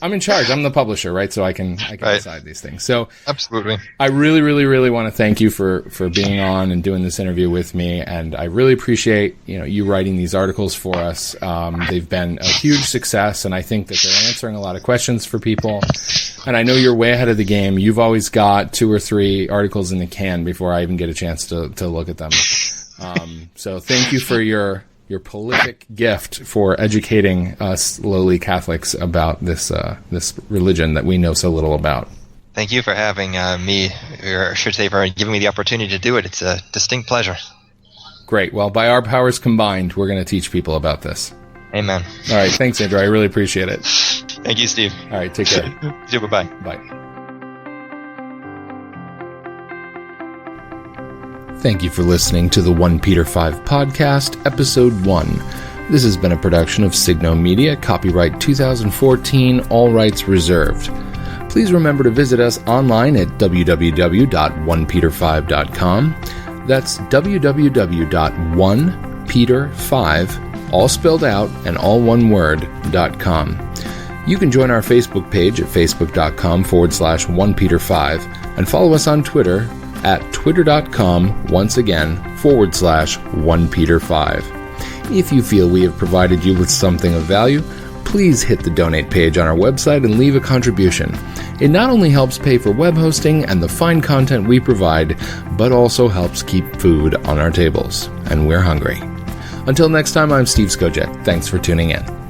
[SPEAKER 1] I'm in charge. I'm the publisher, right? So I can decide these things. So
[SPEAKER 2] absolutely.
[SPEAKER 1] I really, really, really want to thank you for being on and doing this interview with me. And I really appreciate, you writing these articles for us. They've been a huge success, and I think that they're answering a lot of questions for people. And I know you're way ahead of the game. You've always got 2 or 3 articles in the can before I even get a chance to look at them. So thank you for your prolific gift for educating us lowly Catholics about this religion that we know so little about.
[SPEAKER 2] Thank you for having me, or I should say for giving me the opportunity to do it. It's a distinct pleasure.
[SPEAKER 1] Great. Well, by our powers combined, we're going to teach people about this.
[SPEAKER 2] Amen.
[SPEAKER 1] All right. Thanks, Andrew. I really appreciate it.
[SPEAKER 2] Thank you, Steve.
[SPEAKER 1] All right. Take care.
[SPEAKER 2] Bye-bye.
[SPEAKER 1] Bye. Thank you for listening to the OnePeterFive podcast, episode 1. This has been a production of Signo Media, copyright 2014, all rights reserved. Please remember to visit us online at www.onepeterfive.com. That's www.onepeter5, all spelled out and all one word.com. You can join our Facebook page at facebook.com/OnePeterFive and follow us on Twitter at twitter.com, once again, /OnePeterFive. If you feel we have provided you with something of value, please hit the donate page on our website and leave a contribution. It not only helps pay for web hosting and the fine content we provide, but also helps keep food on our tables. And we're hungry. Until next time, I'm Steve Skojec. Thanks for tuning in.